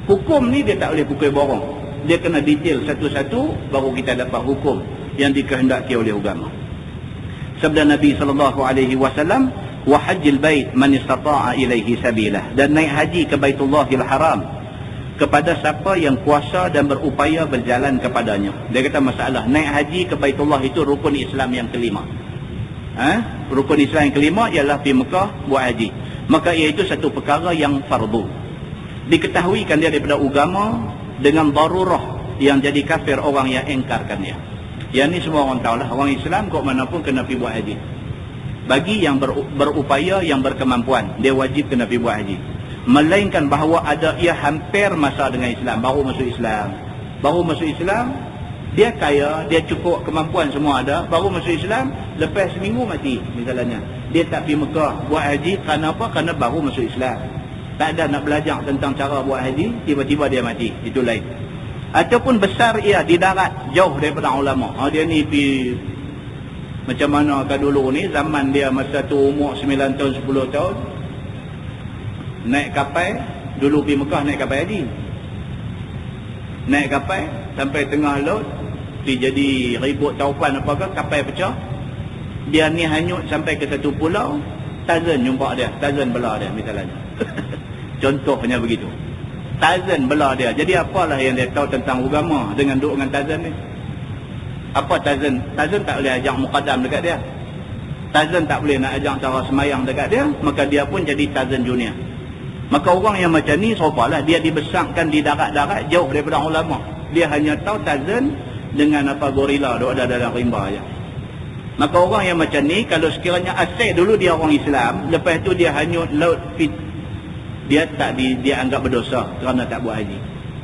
Hukum ni dia tak boleh pukul borong. Dia kena detail satu-satu baru kita dapat hukum yang dikehendaki oleh agama. Sabda Nabi SAW, wa hajjil bait man istata'a ilaihi sabila, dan naik haji ke Baitullahil Haram kepada siapa yang kuasa dan berupaya berjalan kepadanya. Dia kata masalah naik haji ke Baitullah itu rukun Islam yang kelima. Rukun Islam yang kelima ialah pergi Mekah buat haji. Maka iaitu satu perkara yang fardu. Diketahuikan dia daripada agama dengan darurah yang jadi kafir orang yang engkarkan dia. Yang ni semua orang tahulah, orang Islam kok mana pun kena pergi buat haji. Bagi yang berupaya, yang berkemampuan, dia wajib kena pergi buat haji. melainkan bahawa ada ia hampir masa dengan Islam, baru masuk Islam, dia kaya, dia cukup kemampuan semua ada, baru masuk Islam, lepas seminggu mati misalnya. Dia tak pergi Mekah buat haji, kerana apa? Kerana baru masuk Islam, tak ada nak belajar tentang cara buat haji, tiba-tiba dia mati, itu lain. Ataupun besar ia di darat, jauh daripada ulama. Dia ni pergi macam mana ke dulu ni, zaman dia masa tu umur 9 tahun 10 tahun, naik kapal, dulu pergi Mekah naik kapal haji, naik kapal sampai tengah laut, pergi jadi ribut taufan apakah, kapal pecah, dia ni hanyut sampai ke satu pulau, Tarzan jumpa dia, Tarzan bela dia misalnya. Contohnya begitu, Tarzan bela dia. Jadi apalah yang dia tahu tentang agama dengan duduk dengan Tarzan ni? Apa Tarzan? Tarzan tak boleh ajak muqaddam dekat dia, Tarzan tak boleh nak ajak cara semayang dekat dia, maka dia pun jadi Tarzan junior. Maka orang yang macam ni serupalah, dia dibesarkan di darat-darat jauh daripada ulama. Dia hanya tahu Tarzan dengan apa, gorila duk ada dalam rimba aja. Maka orang yang macam ni, kalau sekiranya asal dulu dia orang Islam, lepas tu dia hanyut laut fit, dia tak dia anggap berdosa kerana tak buat haji.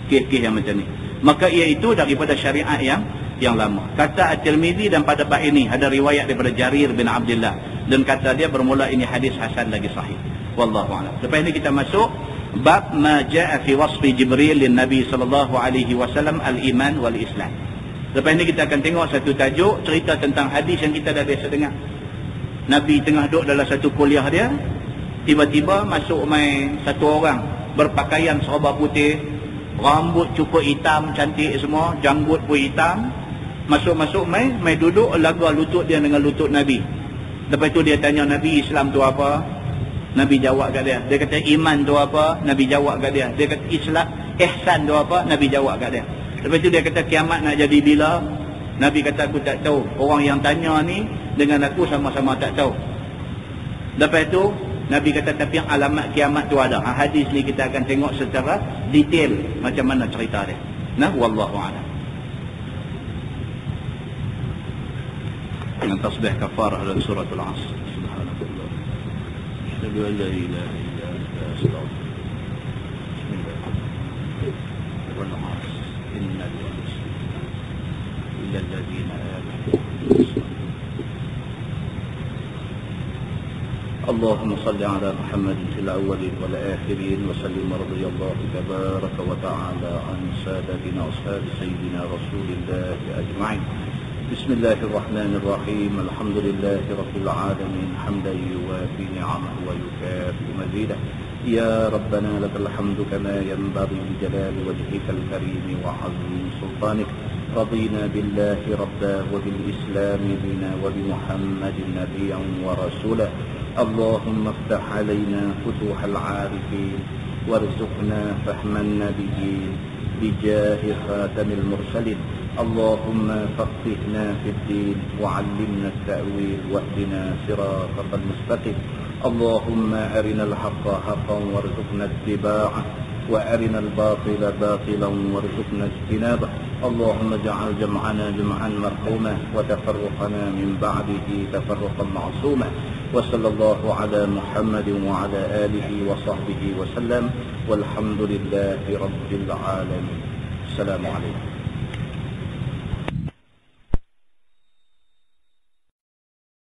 Kes-kes yang macam ni, maka iaitu daripada syariat yang lama. Kata At-Tirmizi, dan pada bab ini ada riwayat daripada Jarir bin Abdullah, dan kata dia bermula ini hadis hasan lagi sahih. Wallahu a'lam. Lepas ini kita masuk bab ma jaa fi wasfi Jibril lin Nabi sallallahu alaihi wasallam al-iman wal Islam. Lepas ini kita akan tengok satu tajuk, cerita tentang hadis yang kita dah biasa dengar. Nabi tengah duduk dalam satu kuliah dia, tiba-tiba masuk mai satu orang berpakaian serba putih, rambut cukup hitam cantik semua, janggut pun hitam. Masuk-masuk mai duduk laga lutut dia dengan lutut Nabi. Lepas tu dia tanya Nabi, Islam tu apa? Nabi jawab kat dia. Dia kata iman tu apa? Nabi jawab kat dia. Dia kata Islam, ihsan tu apa? Nabi jawab kat dia. Lepas tu dia kata kiamat nak jadi bila? Nabi kata aku tak tahu. Orang yang tanya ni dengan aku sama-sama tak tahu. Lepas tu Nabi kata tapi yang alamat kiamat tu ada. Hadis ni kita akan tengok secara detail macam mana cerita dia. Nah, wallahu a'lam. Dengan tasbih kafarah dalam surah Al-Asr. Subhanallah. Asyhadu an la ilaha illa anta astaghfiruka. Bismillah. Wal 'asr. Innal insana illa alladhina amanu. اللهم صل على محمد في الأولين والآخرين وسلم رضي الله تبارك وتعالى عن سادتنا أصحاب سيدنا رسول الله أجمعين. بسم الله الرحمن الرحيم. الحمد لله رب العالمين حمدا يوافي نعمه ويكافئ مزيده. يا ربنا لك الحمد كما ينبغي لجلال وجهك الكريم وعظيم سلطانك. رضينا بالله ربا وبالإسلام دينا وبمحمد نبيا ورسولا. اللهم افتح علينا فتوح العارفين وارزقنا فهم النبيين بجاه خاتم المرسلين. اللهم فقهنا في الدين وعلمنا التأويل واهدنا صراطك المستقيم. اللهم أرنا الحق حقا وارزقنا اتباعه وأرنا الباطل باطلا وارزقنا اجتنابه. اللهم اجعل جمعنا جمعا مرحوما وتفرقنا من بعده تفرقا معصوما. وصلى الله على محمد وعلى آله وصحبه وسلم والحمد لله رب العالمين. السلام عليكم.